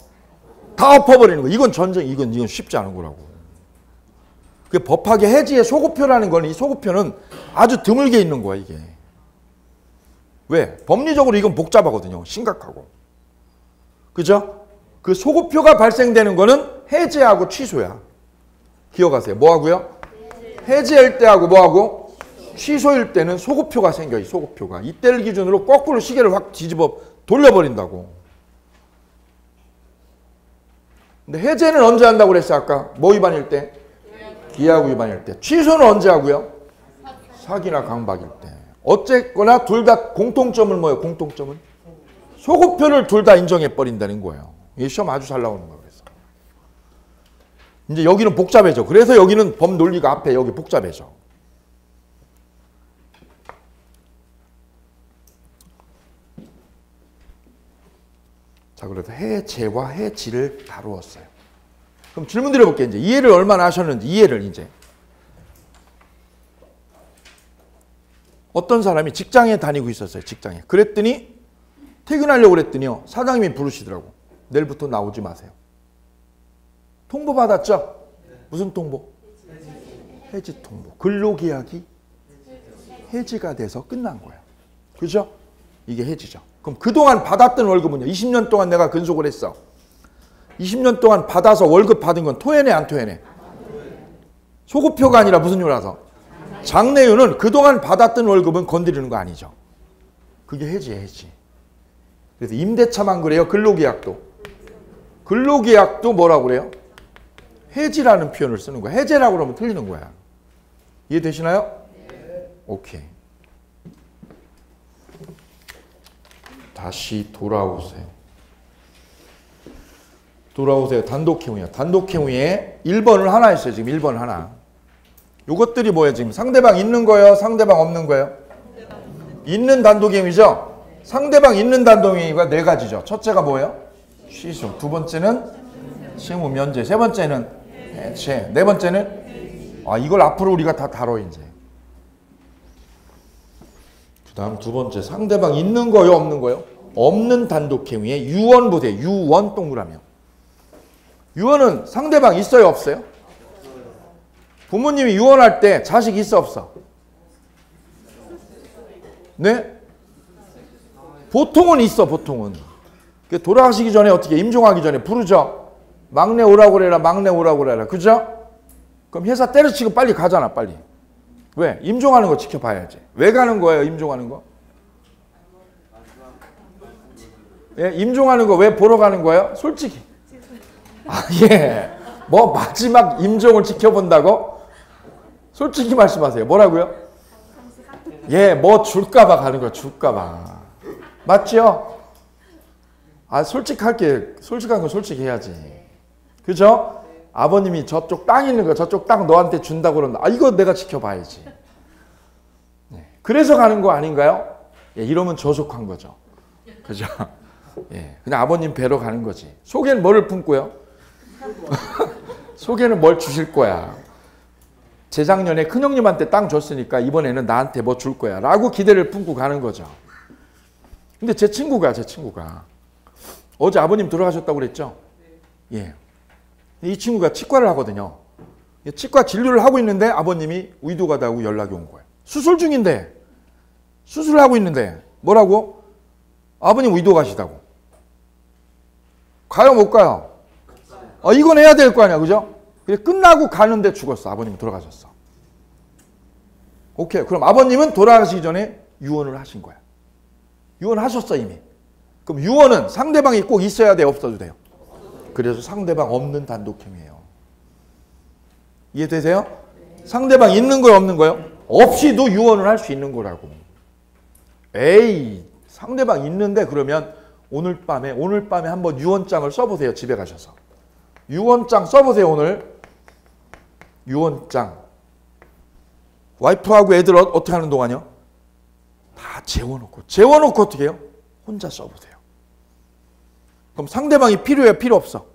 다 엎어버리는 거. 이건 전쟁. 이건 쉽지 않은 거라고. 그 법학의 해지의 소급표라는 건, 이 소급표는 아주 드물게 있는 거야, 이게. 왜? 법리적으로 이건 복잡하거든요. 심각하고. 그죠? 그 소급표가 발생되는 거는 해제하고 취소야. 기억하세요. 뭐 하고요? 해제할 때하고 뭐 하고? 취소일 때는 소급표가 생겨. 이 소급표가. 이때를 기준으로 거꾸로 시계를 확 뒤집어 돌려버린다고. 근데 해제는 언제 한다고 그랬어요? 아까 뭐 위반일 때? 기하구 위반일 때. 취소는 언제 하고요? 사기나 강박일 때. 어쨌거나 둘 다 공통점은 뭐예요? 공통점은? 소급표를 둘 다 인정해 버린다는 거예요. 이 시험 아주 잘 나오는 거예요. 그래서. 이제 여기는 복잡해져. 그래서 여기는 법 논리가 앞에 여기 복잡해져. 자, 그래서 해제와 해지를 다루었어요. 그럼 질문 드려볼게요. 이제 이해를 얼마나 하셨는지, 이해를 이제. 어떤 사람이 직장에 다니고 있었어요. 직장에. 그랬더니 퇴근하려고 그랬더니요. 사장님이 부르시더라고. 내일부터 나오지 마세요. 통보 받았죠? 무슨 통보? 해지 통보. 근로계약이 해지가 돼서 끝난 거예요. 그죠? 이게 해지죠. 그럼 그동안 받았던 월급은요. 20년 동안 내가 근속을 했어. 20년 동안 받아서 월급 받은 건 토해내 안 토해내? 소급표가 아니라 무슨 이유라서? 장래유는 그동안 받았던 월급은 건드리는 거 아니죠. 그게 해지예요. 해지. 그래서 임대차만 그래요. 근로계약도. 근로계약도 뭐라고 그래요? 해지라는 표현을 쓰는 거야. 해제라고 그러면 틀리는 거야. 이해되시나요? 네. 오케이. 다시 돌아오세요. 돌아오세요. 단독행위요. 단독행위에 1번을 하나 했어요. 지금 1번 하나. 요것들이 뭐예요? 지금 상대방 있는 거예요? 상대방 없는 거예요? 있는 단독행위죠? 상대방 있는 단독행위가 네 가지죠. 첫째가 뭐예요? 취소. 두 번째는 채무 면제. 세 번째는 해체. 네 번째는 이걸 앞으로 우리가 다 다뤄 이제. 그 다음 두 번째 상대방 있는 거요? 없는 거요? 없는 단독행위에 유언 보세요. 유언 동그라미요. 유언은 상대방 있어요? 없어요? 부모님이 유언할 때 자식 있어? 없어? 네? 보통은 있어. 보통은. 돌아가시기 전에 어떻게 임종하기 전에 부르죠. 막내 오라고 그래라. 막내 오라고 그래라. 그죠? 그럼 회사 때려치고 빨리 가잖아. 빨리. 왜? 임종하는 거 지켜봐야지. 왜 가는 거예요? 임종하는 거? 예, 임종하는 거 왜 보러 가는 거예요? 솔직히. 예. 뭐 마지막 임종을 지켜본다고? 솔직히 말씀하세요. 뭐라고요? 예, 뭐 줄까봐 가는 거야. 줄까봐. 맞죠? 솔직한 건 솔직히 해야지. 그죠? 아버님이 저쪽 땅 있는 거, 저쪽 땅 너한테 준다고 그런다. 이거 내가 지켜봐야지. 네. 그래서 가는 거 아닌가요? 예, 이러면 저속한 거죠. 그죠? 예, 그냥 아버님 뵈러 가는 거지. 속에는 뭐를 품고요? 속에는 뭘 주실 거야. 재작년에 큰형님한테 땅 줬으니까 이번에는 나한테 뭐 줄 거야. 라고 기대를 품고 가는 거죠. 근데 제 친구가 어제 아버님 돌아가셨다고 그랬죠? 예. 이 친구가 치과를 하거든요. 치과 진료를 하고 있는데 아버님이 의도가다고 연락이 온 거예요. 수술 중인데, 수술을 하고 있는데 뭐라고? 아버님 의도 가시다고. 가요 못 가요? 이건 해야 될 거 아니야. 그죠? 그래 끝나고 가는데 죽었어. 아버님 돌아가셨어. 오케이. 그럼 아버님은 돌아가시기 전에 유언을 하신 거야. 유언하셨어 이미. 그럼 유언은 상대방이 꼭 있어야 돼? 없어도 돼요? 그래서 상대방 없는 단독행위예요. 이해되세요? 상대방 있는 거요? 없는 거요? 없이도 유언을 할 수 있는 거라고. 에이, 상대방 있는데 그러면 오늘 밤에 한번 유언장을 써보세요. 집에 가셔서. 유언장 써보세요. 오늘. 유언장. 와이프하고 애들 어떻게 하는 동안요? 다 재워놓고 어떻게 해요? 혼자 써보세요. 그럼 상대방이 필요해요? 필요 없어?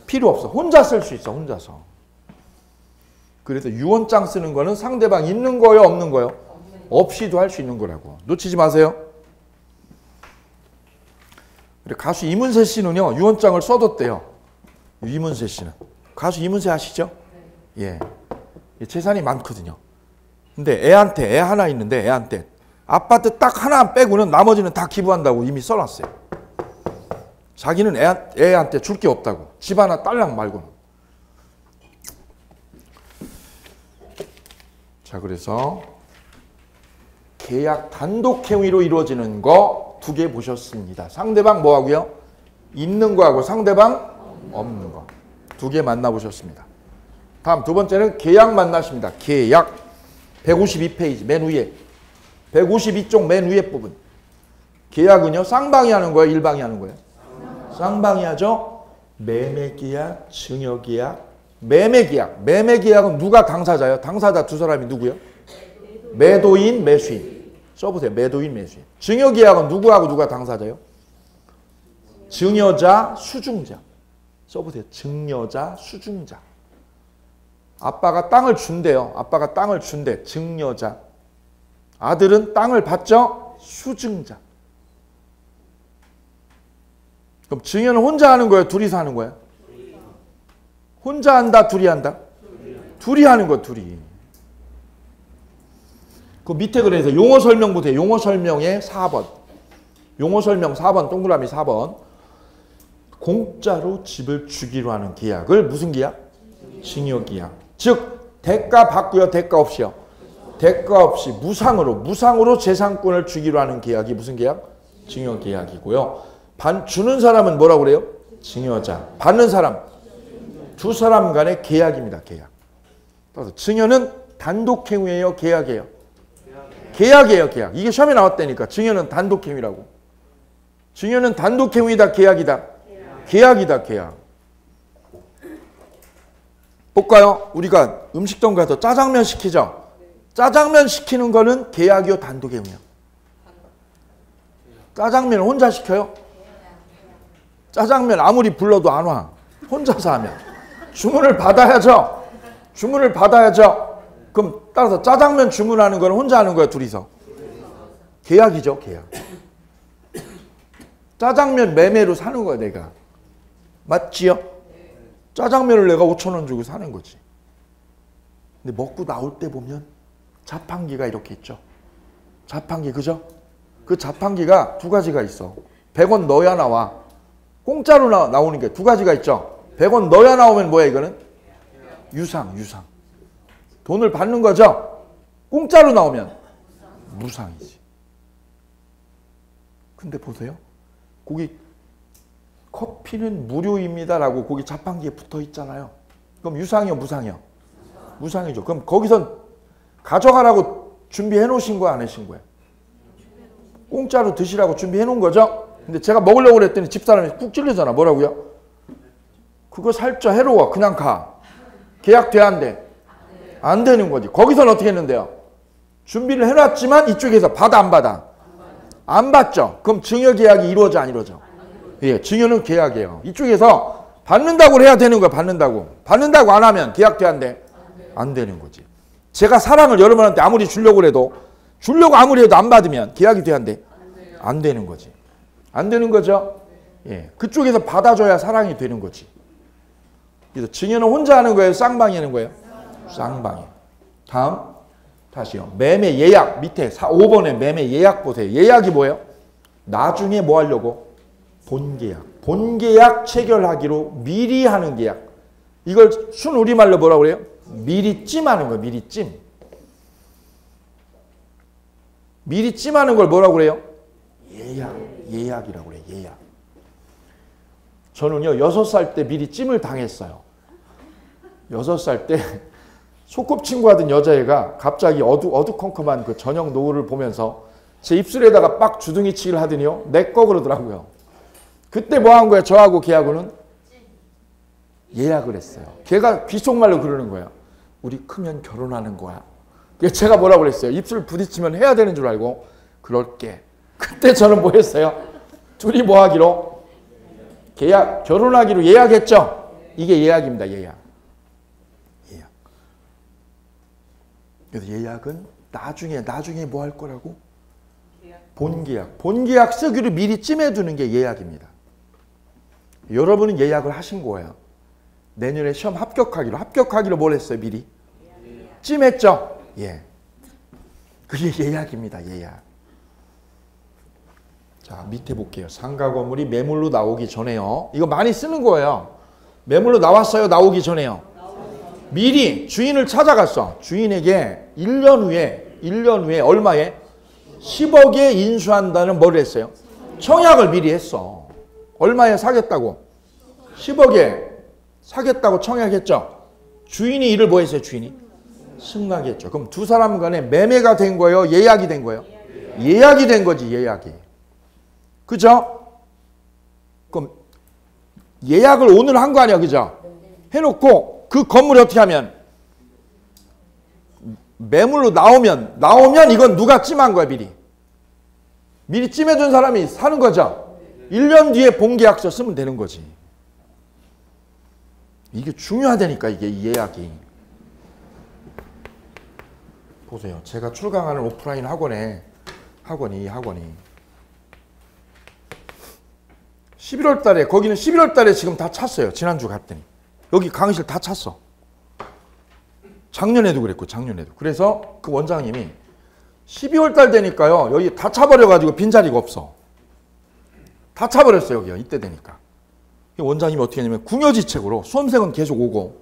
필요 없어. 혼자 쓸 수 있어. 혼자서. 그래서 유언장 쓰는 거는 상대방 있는 거요? 없는 거요? 없이도 할 수 있는 거라고. 놓치지 마세요. 가수 이문세 씨는요. 유언장을 써뒀대요. 이문세 씨는. 가수 이문세 아시죠? 예. 재산이 많거든요. 근데 애 하나 있는데 애한테 아파트 딱 하나 빼고는 나머지는 다 기부한다고 이미 써놨어요. 자기는 애한테 줄 게 없다고. 집 하나 딸랑 말고는. 자, 그래서 계약 단독 행위로 이루어지는 거 두 개 보셨습니다. 상대방 뭐하고요? 있는 거하고 상대방 없는 거. 두 개 만나보셨습니다. 다음 두 번째는 계약 만나십니다. 계약. 152페이지 맨 위에. 152쪽 맨 위에 부분. 계약은요. 쌍방이 하는 거예요? 일방이 하는 거예요? 쌍방이 하죠. 매매계약, 증여계약, 매매계약. 매매계약은 누가 당사자예요? 당사자 두 사람이 누구요? 매도인, 매수인. 써보세요. 매도인, 매수인. 증여계약은 누구하고 누가 당사자예요? 증여자, 수중자. 써보세요. 증여자, 수중자. 아빠가 땅을 준대요. 아빠가 땅을 준대. 증여자. 아들은 땅을 받죠? 수증자. 그럼 증여는 혼자 하는 거예요? 둘이서 하는 거예요? 혼자 한다? 둘이 한다? 둘이 하는 거예요. 둘이. 그 밑에 그래서 용어 설명 보세요. 용어 설명의 4번. 용어 설명 4번. 동그라미 4번. 공짜로 집을 주기로 하는 계약을 무슨 계약? 증여계약. 즉 대가 받고요. 대가 없이요. 대가 없이 무상으로 재산권을 주기로 하는 계약이 무슨 계약? 증여계약이고요. 주는 사람은 뭐라고 그래요? 증여자. 받는 사람. 두 사람 간의 계약입니다. 계약. 그래서 증여는 단독 행위예요? 계약이에요? 계약이에요. 계약. 이게 시험에 나왔다니까. 증여는 단독 행위라고. 증여는 단독 행위다. 계약이다. 계약이다. 계약. 볼까요? 우리가 음식점 가서 짜장면 시키죠. 짜장면 시키는 거는 계약이요? 단독 행위요? 짜장면을 혼자 시켜요? 짜장면 아무리 불러도 안 와. 혼자서 하면. 주문을 받아야죠. 주문을 받아야죠. 그럼 따라서 짜장면 주문하는 건 혼자 하는 거야? 둘이서? 계약이죠. 계약. 짜장면 매매로 사는 거야. 내가. 맞지요? 짜장면을 내가 5,000원 주고 사는 거지. 근데 먹고 나올 때 보면 자판기가 이렇게 있죠. 자판기, 그죠? 그 자판기가 두 가지가 있어. 100원 넣어야 나와. 공짜로 나오는 게 두 가지가 있죠. 100원 넣어야 나오면 뭐야 이거는? 유상. 돈을 받는 거죠. 공짜로 나오면 무상이지. 근데 보세요. 거기 커피는 무료입니다라고 거기 자판기에 붙어 있잖아요. 그럼 유상이요, 무상이요? 무상이죠. 그럼 거기선 가져가라고 준비해 놓으신 거야, 안 하신 거야? 공짜로 드시라고 준비해 놓은 거죠? 근데 제가 먹으려고 그랬더니 집사람이 꾹 찔르잖아. 뭐라고요? 그거 살쪄, 해로워. 그냥 가. 계약 돼야 안 돼? 안 되는 거지. 거기선 어떻게 했는데요? 준비를 해놨지만 이쪽에서 받아, 안 받아? 안 받죠. 그럼 증여계약이 이루어져, 안 이루어져? 예, 증여는 계약이에요. 이쪽에서 받는다고 해야 되는 거야. 받는다고 안 하면 계약 돼야 안 돼? 안 되는 거지. 제가 사랑을 여러분한테 아무리 주려고 해도 아무리 해도 안 받으면 계약이 돼야 안 돼? 안 되는 거지. 안 되는 거죠? 예, 그쪽에서 받아줘야 사랑이 되는 거지. 그래서 증여는 혼자 하는 거예요? 쌍방이 하는 거예요? 쌍방이. 다음 다시요. 매매 예약 밑에 5번에 매매 예약 보세요. 예약이 뭐예요? 나중에 뭐 하려고? 본계약. 본계약 체결하기로 미리 하는 계약. 이걸 순 우리말로 뭐라고 그래요? 미리 찜하는 거예요. 미리 찜. 미리 찜하는 걸 뭐라고 그래요? 예약이라고 그래요. 예약. 저는요 6살 때 미리 찜을 당했어요. 6살 때 소꿉친구 하던 여자애가 갑자기 어두컴컴한 그 저녁 노을을 보면서 제 입술에다가 빡 주둥이 치기를 하더니요. 내 거 그러더라고요. 그때 뭐 한 거야? 저하고 걔하고는 예약을 했어요. 걔가 귓속말로 그러는 거예요. 우리 크면 결혼하는 거야. 그래서 제가 뭐라고 그랬어요? 입술 부딪히면 해야 되는 줄 알고 그럴게. 그때 저는 뭐 했어요? 둘이 뭐 하기로? 계약, 결혼하기로 예약했죠? 이게 예약입니다. 예약. 예약. 그래서 예약은 나중에 뭐 할 거라고? 본계약. 본계약 쓰기로 미리 찜해두는 게 예약입니다. 여러분은 예약을 하신 거예요. 내년에 시험 합격하기로 뭘 했어요? 미리? 찜했죠? 예. 그게 예약입니다. 예약. 자, 밑에 볼게요. 상가 건물이 매물로 나오기 전에요. 이거 많이 쓰는 거예요. 매물로 나왔어요? 나오기 전에요? 미리 주인을 찾아갔어. 주인에게 1년 후에 얼마에? 10억에 인수한다는 뭘 했어요? 청약을 미리 했어. 얼마에 사겠다고? 10억에 사겠다고 청약했죠. 주인이 이를 뭐 했어요? 주인이? 승낙했죠. 그럼 두 사람 간에 매매가 된 거예요? 예약이 된 거예요? 예약이 된 거지. 예약이. 그죠? 그럼 예약을 오늘 한 거 아니야. 그죠? 해놓고 그 건물이 어떻게 하면 매물로 나오면 이건 누가 찜한 거야? 미리 찜해준 사람이 사는 거죠. 1년 뒤에 본계약서 쓰면 되는 거지. 이게 중요하다니까. 이게 예약이. 보세요. 제가 출강하는 오프라인 학원이 11월 달에, 거기는 11월 달에 지금 다 찼어요. 지난주 갔더니. 여기 강의실 다 찼어. 작년에도 그랬고, 작년에도. 그래서 그 원장님이 12월 달 되니까요. 여기 다 차버려가지고 빈자리가 없어. 다 차버렸어요. 여기요. 이때 되니까. 원장님이 어떻게 했냐면 궁여지책으로 수험생은 계속 오고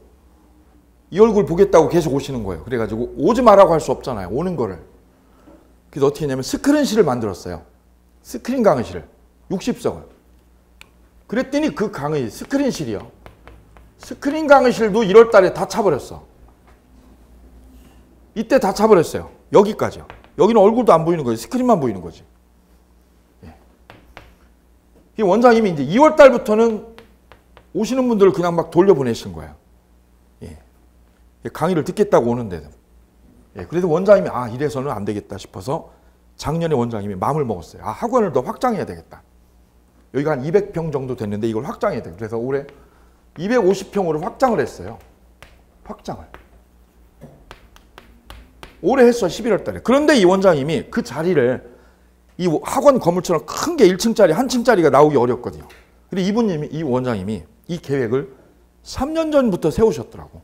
이 얼굴 보겠다고 계속 오시는 거예요. 그래가지고 오지 말라고 할 수 없잖아요. 오는 거를. 그래서 어떻게 했냐면 스크린실을 만들었어요. 스크린 강의실을. 60석을. 그랬더니 그 강의 스크린실이요. 스크린 강의실도 1월 달에 다 차버렸어. 이때 다 차버렸어요. 여기까지요. 여기는 얼굴도 안 보이는 거지. 스크린만 보이는 거지. 예. 이 원장님이 이제 2월 달부터는 오시는 분들을 그냥 막 돌려보내신 거예요. 예. 강의를 듣겠다고 오는데도. 예. 그래도 원장님이 이래서는 안 되겠다 싶어서 작년에 원장님이 마음을 먹었어요. 학원을 더 확장해야 되겠다. 여기가 한 200평 정도 됐는데 이걸 확장해야 돼. 그래서 올해 250평으로 확장을 했어요. 확장을. 올해 했어. 11월 달에. 그런데 이 원장님이 그 자리를 이 학원 건물처럼 큰 게 1층짜리, 한 층짜리가 나오기 어렵거든요. 근데 이 원장님이 이 계획을 3년 전부터 세우셨더라고.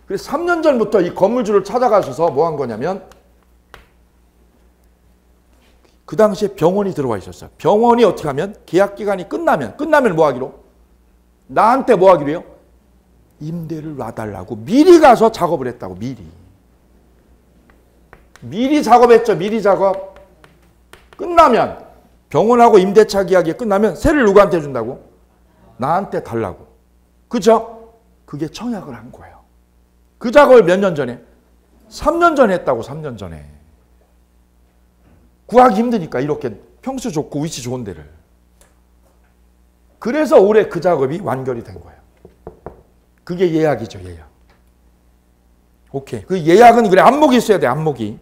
그래서 3년 전부터 이 건물주를 찾아가셔서 뭐 한 거냐면 그 당시에 병원이 들어와 있었어요. 병원이 어떻게 하면 계약 기간이 끝나면 뭐 하기로? 나한테 뭐 하기로요? 임대를 놔달라고 미리 가서 작업을 했다고. 미리 작업했죠. 미리 작업. 끝나면 병원하고 임대차 계약이 끝나면 세를 누구한테 준다고? 나한테 달라고. 그죠? 그게 청약을 한 거예요. 그 작업을 몇 년 전에? 3년 전에 했다고. 3년 전에. 구하기 힘드니까 이렇게 평수 좋고 위치 좋은 데를. 그래서 올해 그 작업이 완결이 된 거예요. 그게 예약이죠. 예약. 오케이. 그 예약은 그래. 안목이 있어야 돼. 안목이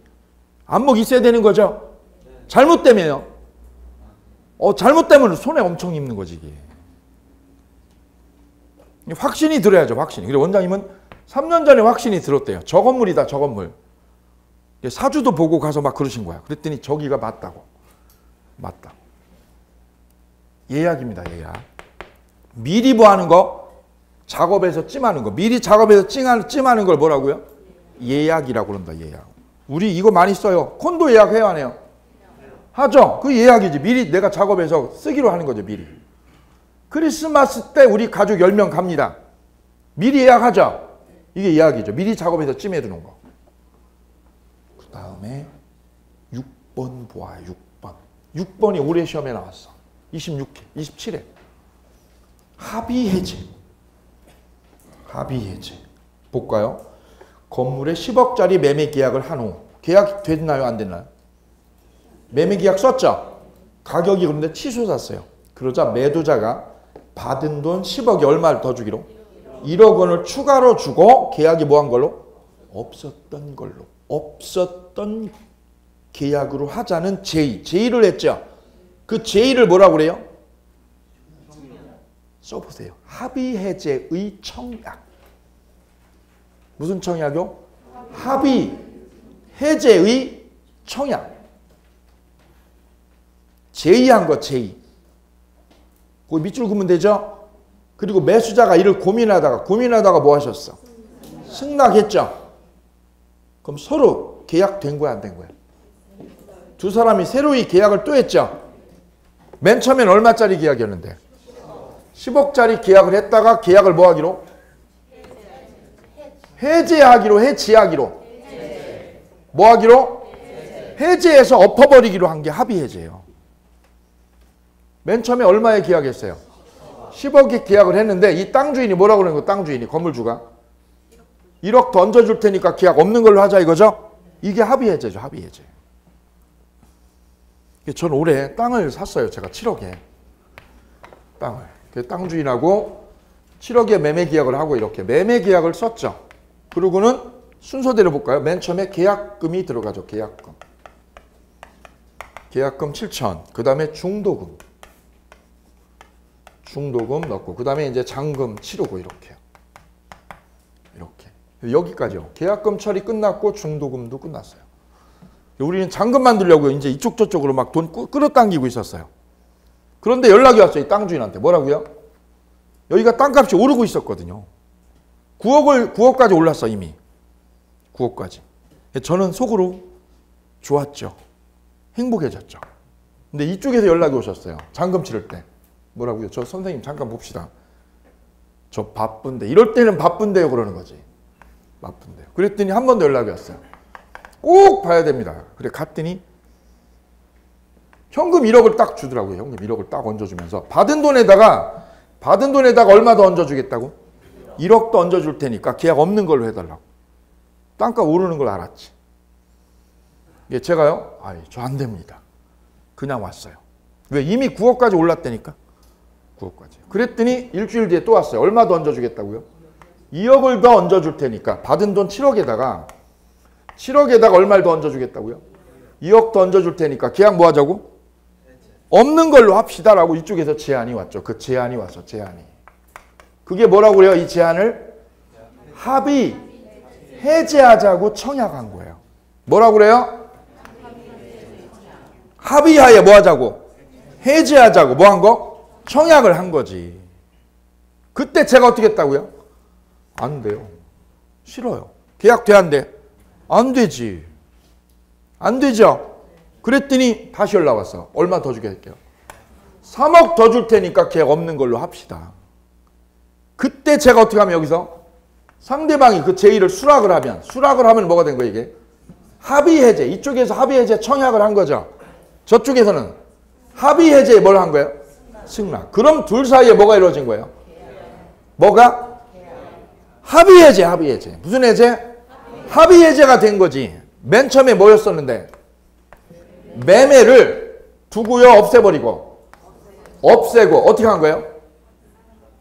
있어야 되는 거죠. 잘못되면요. 잘못되면 손해 엄청 입는 거지 이게. 확신이 들어야죠. 확신이. 그리고 원장님은 3년 전에 확신이 들었대요. 저 건물이다. 저 건물. 사주도 보고 가서 막 그러신 거야. 그랬더니 저기가 맞다고. 맞다. 예약입니다. 예약. 미리 뭐 하는 거? 작업에서 찜하는 거. 미리 작업에서 찜하는 걸 뭐라고요? 예약이라고 그런다. 예약. 우리 이거 많이 써요. 콘도 예약해요, 안 해요? 하죠. 그 예약이지. 미리 내가 작업해서 쓰기로 하는 거죠. 미리. 크리스마스 때 우리 가족 10명 갑니다. 미리 예약하죠. 이게 예약이죠. 미리 작업해서 찜해두는 거. 그 다음에 6번 보아요. 6번. 6번이 올해 시험에 나왔어. 26회, 27회. 합의 해제. 합의 해제. 볼까요? 건물에 10억짜리 매매 계약을 한 후 계약 됐나요? 안 됐나요? 매매 계약 썼죠? 가격이 그런데 치솟았어요. 그러자 매도자가 받은 돈 10억에 얼마를 더 주기로? 1억 원을 추가로 주고 계약이 뭐 한 걸로? 없었던 걸로. 없었던 계약으로 하자는 제의. 제의를 했죠. 그 제의를 뭐라고 그래요? 써보세요. 합의 해제의 청약. 무슨 청약이요? 합의 해제의 청약. 제의한 거 제의. 그 밑줄 그으면 되죠? 그리고 매수자가 이를 고민하다가 뭐 하셨어? 승낙했죠? 그럼 서로 계약된 거야 안 된 거야? 두 사람이 새로이 계약을 또 했죠? 맨 처음엔 얼마짜리 계약이었는데? 10억짜리 계약을 했다가 계약을 뭐 하기로? 해제하기로. 뭐 하기로? 해제해서 엎어버리기로 한 게 합의 해제예요. 맨 처음에 얼마에 계약했어요? 10억에 계약을 했는데 이 땅 주인이 뭐라고 그러는 거예요? 땅 주인이, 건물주가 1억 더 얹어줄 테니까 계약 없는 걸로 하자 이거죠? 이게 합의 해제죠. 합의 해제. 전 올해 땅을 샀어요. 제가 7억에 땅을. 땅 주인하고 7억에 매매 계약을 하고 이렇게 매매 계약을 썼죠. 그리고는 순서대로 볼까요? 맨 처음에 계약금이 들어가죠. 계약금 7천. 그 다음에 중도금 넣고 그 다음에 이제 잔금 치르고 이렇게 여기까지요. 계약금 처리 끝났고 중도금도 끝났어요. 우리는 잔금 만들려고 이제 이쪽 저쪽으로 막 돈 끌어당기고 있었어요. 그런데 연락이 왔어요. 이 땅 주인한테. 뭐라고요? 여기가 땅값이 오르고 있었거든요. 9억까지 올랐어 이미. 9억까지. 저는 속으로 좋았죠. 행복해졌죠. 근데 이쪽에서 연락이 오셨어요. 잔금 치를 때. 뭐라고요? 저 선생님 잠깐 봅시다. 저 바쁜데. 이럴 때는 바쁜데요 그러는 거지. 바쁜데요. 그랬더니 한 번 더 연락이 왔어요. 꼭 봐야 됩니다. 그래 갔더니 현금 1억을 딱 주더라고요. 현금 1억을 딱 얹어주면서 받은 돈에다가 얼마 더 얹어주겠다고? 1억 더 얹어줄 테니까 계약 없는 걸로 해달라고. 땅값 오르는 걸 알았지. 제가요? 저 안 됩니다. 그냥 왔어요. 왜? 이미 9억까지 올랐다니까. 9억까지. 그랬더니 일주일 뒤에 또 왔어요. 얼마 더 얹어주겠다고요? 2억을 더 얹어줄 테니까 받은 돈 7억에다가 얼마를 더 얹어주겠다고요? 2억 더 얹어줄 테니까 계약 뭐 하자고? 없는 걸로 합시다라고 이쪽에서 제안이 왔죠. 그 제안이 왔어. 제안이. 그게 뭐라고 그래요? 이 제안을 합의 해제하자고 청약한 거예요. 뭐라고 그래요? 합의하에 뭐 하자고? 해제하자고. 뭐 한 거? 청약을 한 거지. 그때 제가 어떻게 했다고요? 안 돼요. 싫어요. 계약 돼 안 돼? 안 되지. 안 되죠? 그랬더니 다시 연락 왔어. 얼마 더 주게 할게요. 3억 더 줄 테니까 계약 없는 걸로 합시다. 그때 제가 어떻게 하면 여기서 상대방이 그 제의를 수락을 하면 뭐가 된 거예요 이게? 합의 해제. 이쪽에서 합의 해제 청약을 한 거죠. 저쪽에서는 합의 해제에 뭘 한 거예요? 승낙. 그럼 둘 사이에 뭐가 이루어진 거예요? 뭐가? 합의 해제. 무슨 해제? 합의 해제가 된 거지. 맨 처음에 뭐였었는데? 매매를 두고요 없애고 어떻게 한 거예요?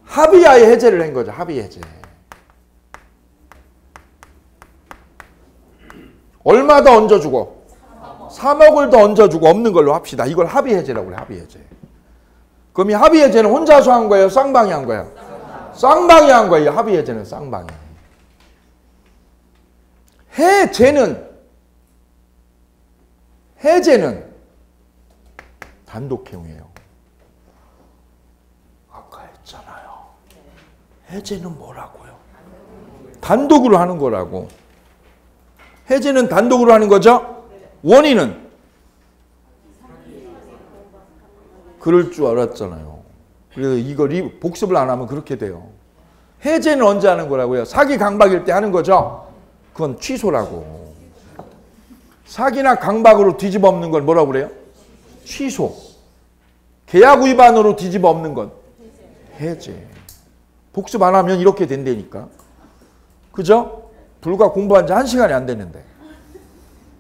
합의하에 해제를 한 거죠. 합의 해제. 얼마 더 얹어주고? 3억을 더 얹어주고 없는 걸로 합시다. 이걸 합의 해제라고 그래. 합의 해제. 그럼 이 합의 해제는 혼자서 한 거예요? 쌍방이 한 거예요? 쌍방이 한 거예요. 합의 해제는 쌍방이. 해제는 단독행위예요. 아까 했잖아요. 해제는 뭐라고요? 단독으로 하는 거라고. 해제는 단독으로 하는 거죠? 원인은? 그럴 줄 알았잖아요. 그래서 이걸 복습을 안 하면 그렇게 돼요. 해제는 언제 하는 거라고요? 사기 강박일 때 하는 거죠? 그건 취소라고. 사기나 강박으로 뒤집어 엎는 건 뭐라고 그래요? 취소. 계약 위반으로 뒤집어 엎는 건 해제. 복습 안 하면 이렇게 된다니까. 그죠? 불과 공부한 지 1시간이 안 됐는데.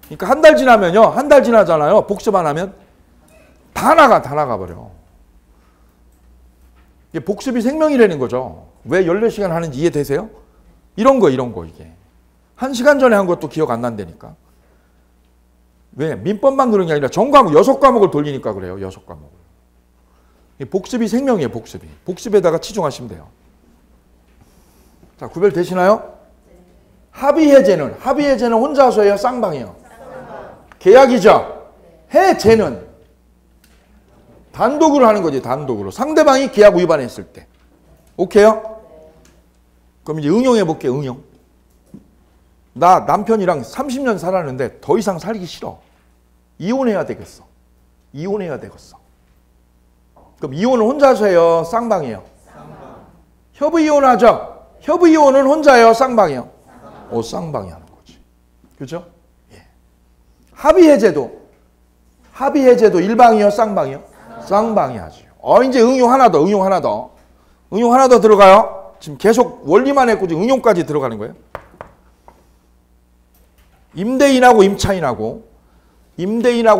그러니까 한 달 지나면요. 한 달 지나잖아요. 복습 안 하면 다 나가버려. 이게 복습이 생명이라는 거죠. 왜 14시간 하는지 이해되세요? 이런 거 이게. 1시간 전에 한 것도 기억 안 난다니까. 왜? 민법만 그런 게 아니라 전과목 6과목을 돌리니까 그래요. 6과목을. 복습이 생명이에요. 복습이. 복습에다가 치중하시면 돼요. 자, 구별되시나요? 합의해제는 혼자서 해요? 쌍방이에요? 계약이죠? 해제는 단독으로 하는 거지. 단독으로. 상대방이 계약 위반했을 때. 오케이요? 그럼 이제 응용해 볼게요. 응용. 나 남편이랑 30년 살았는데 더 이상 살기 싫어. 이혼해야 되겠어. 그럼 이혼은 혼자서 해요? 쌍방이에요? 협의이혼하죠? 협의이혼은 혼자예요? 쌍방이에요? 쌍방이 하는 거지. 그죠? 예. 합의해제도 일방이요? 쌍방이요? 쌍방이 하죠. 이제 응용 하나 더 들어가요. 지금 계속 원리만 했고 지금 응용까지 들어가는 거예요. 임대인하고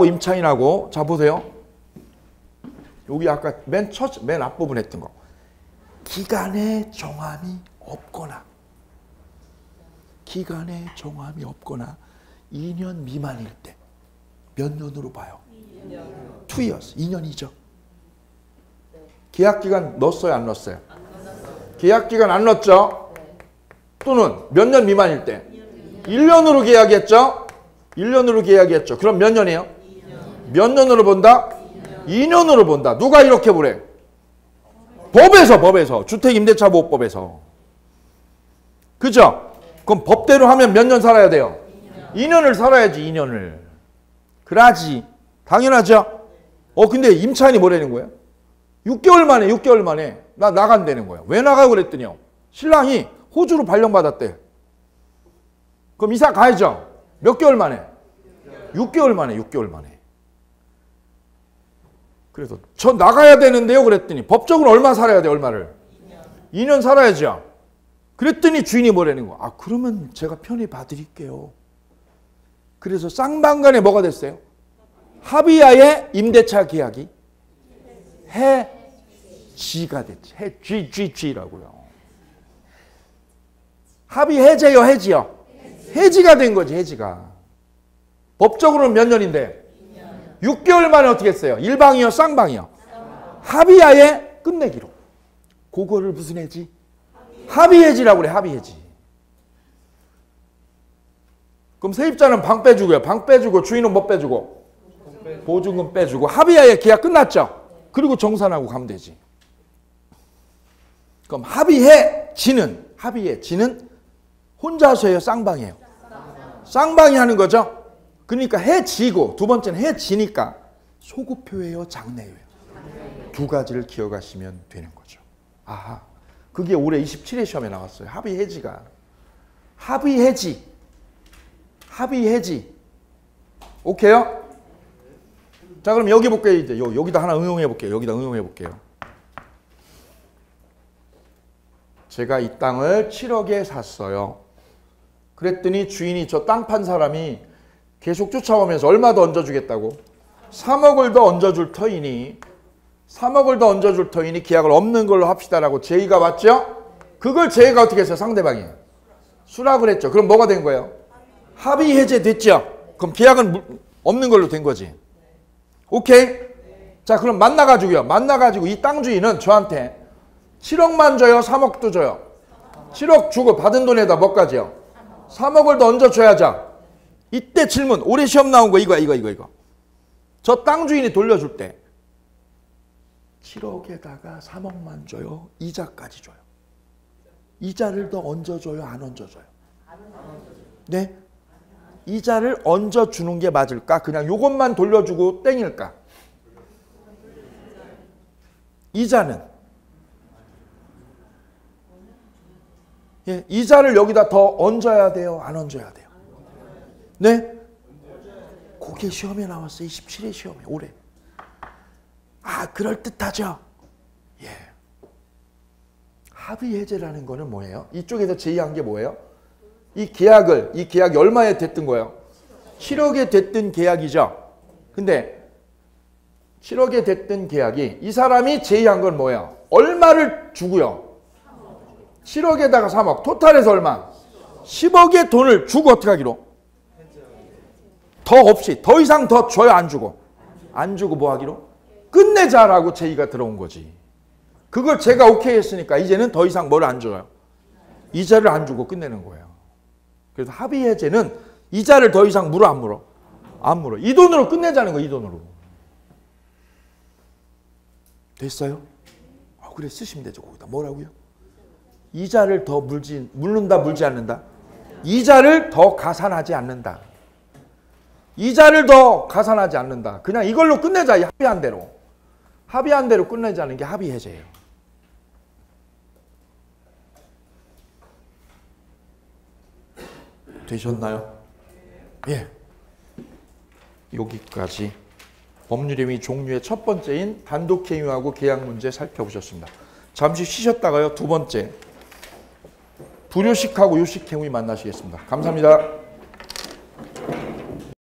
임차인하고 자 보세요. 여기 아까 맨 앞부분 했던 거. 기간의 정함이 없거나 2년 미만일 때 몇 년으로 봐요? 2 years. 2년이죠. 계약기간 넣었어요? 안 넣었어요? 계약기간 안 넣었죠? 또는 몇 년 미만일 때? 1년으로 계약했죠? 1년으로 계약했죠. 그럼 몇 년이에요? 2년. 몇 년으로 본다? 2년으로 본다. 누가 이렇게 보래? 법에서. 주택임대차보호법에서. 그죠? 그럼 법대로 하면 몇 년 살아야 돼요? 2년을 살아야지. 2년을. 그러지. 당연하죠? 근데 임차인이 뭐라는 거예요? 6개월 만에 나 나간다는 거예요. 왜 나가요? 그랬더니요. 신랑이 호주로 발령받았대. 그럼 이사 가야죠. 몇 개월 만에? 6개월 만에. 그래서 저 나가야 되는데요. 그랬더니 법적으로 얼마 살아야 돼? 얼마를? 2년 살아야죠. 그랬더니 주인이 뭐라는 거야? 그러면 제가 편히 봐드릴게요. 그래서 쌍방간에 뭐가 됐어요? 합의하에 임대차 계약이 해지가 됐지. 해지라고요. 합의 해제요, 해지요? 해지가 된 거지, 해지가. 법적으로는 몇 년인데? 6개월 만에 어떻게 했어요? 일방이요, 쌍방이요? 합의하에 끝내기로. 그거를 무슨 해지? 합의해지라고 그래, 합의해지. 그럼 세입자는 방 빼주고요. 방 빼주고 주인은 뭐 빼주고? 보증금 빼주고 합의하에 계약 끝났죠? 그리고 정산하고 가면 되지. 그럼 합의해지는 혼자서 해요? 쌍방이에요? 쌍방이 하는 거죠? 그러니까 해지고 두 번째는 해지니까 소급표예요? 장래예요? 두 가지를 기억하시면 되는 거죠. 아하. 그게 올해 27회 시험에 나왔어요. 합의해지가. 합의해지. 오케이요? 자, 그럼 여기 볼게요. 이제 여기다 하나 응용해 볼게요. 제가 이 땅을 7억에 샀어요. 그랬더니 주인이 저 땅 판 사람이 계속 쫓아오면서 얼마 더 얹어주겠다고? 3억을 더 얹어줄 터이니 계약을 없는 걸로 합시다라고 제의가 왔죠? 그걸 제의가 어떻게 했어요? 상대방이 수락을 했죠. 그럼 뭐가 된 거예요? 합의 해제 됐죠? 그럼 계약은 없는 걸로 된 거지. 오케이? 자, 그럼 만나가지고 이 땅 주인은 저한테 7억만 줘요? 3억도 줘요? 7억 주고 받은 돈에다 뭐까지요? 3억을 더 얹어줘야죠. 이때 질문, 올해 시험 나온 거 이거. 저 땅 주인이 돌려줄 때 7억에다가 3억만 줘요? 이자까지 줘요? 이자를 더 얹어줘요? 안 얹어줘요? 네? 이자를 얹어주는 게 맞을까? 그냥 요것만 돌려주고 땡일까? 이자는 이자를 여기다 더 얹어야 돼요? 안 얹어야 돼요? 네? 그게 시험에 나왔어요. 27회 시험에 올해. 그럴듯하죠? 예. 합의 해제라는 거는 뭐예요? 이쪽에서 제의한 게 뭐예요? 이 계약이 얼마에 됐던 거예요? 7억에 됐던 계약이죠. 근데 7억에 됐던 계약이 이 사람이 제의한 건 뭐예요? 얼마를 주고요? 7억에다가 3억. 토탈에서 얼마? 10억의 돈을 주고 어떻게 하기로? 더 없이. 더 이상 더 줘요? 안 주고? 안 주고 뭐 하기로? 끝내자라고 제의가 들어온 거지. 그걸 제가 오케이 했으니까 이제는 더 이상 뭘 안 줘요? 이자를 안 주고 끝내는 거예요. 그래서 합의 해제는 이자를 더 이상 물어 안 물어? 안 물어. 이 돈으로 끝내자는 거예요. 이 돈으로. 됐어요? 그래 쓰시면 되죠. 거기다 뭐라고요? 이자를 더 물는다 물지 않는다? 이자를 더 가산하지 않는다. 이자를 더 가산하지 않는다. 그냥 이걸로 끝내자. 합의한 대로. 합의한 대로 끝내자는 게 합의 해제예요. 되셨나요? 예. 여기까지 법률행위 종류의 첫 번째인 단독행위하고 계약 문제 살펴보셨습니다. 잠시 쉬셨다가요. 두 번째 불요식하고 요식행위 만나시겠습니다. 감사합니다.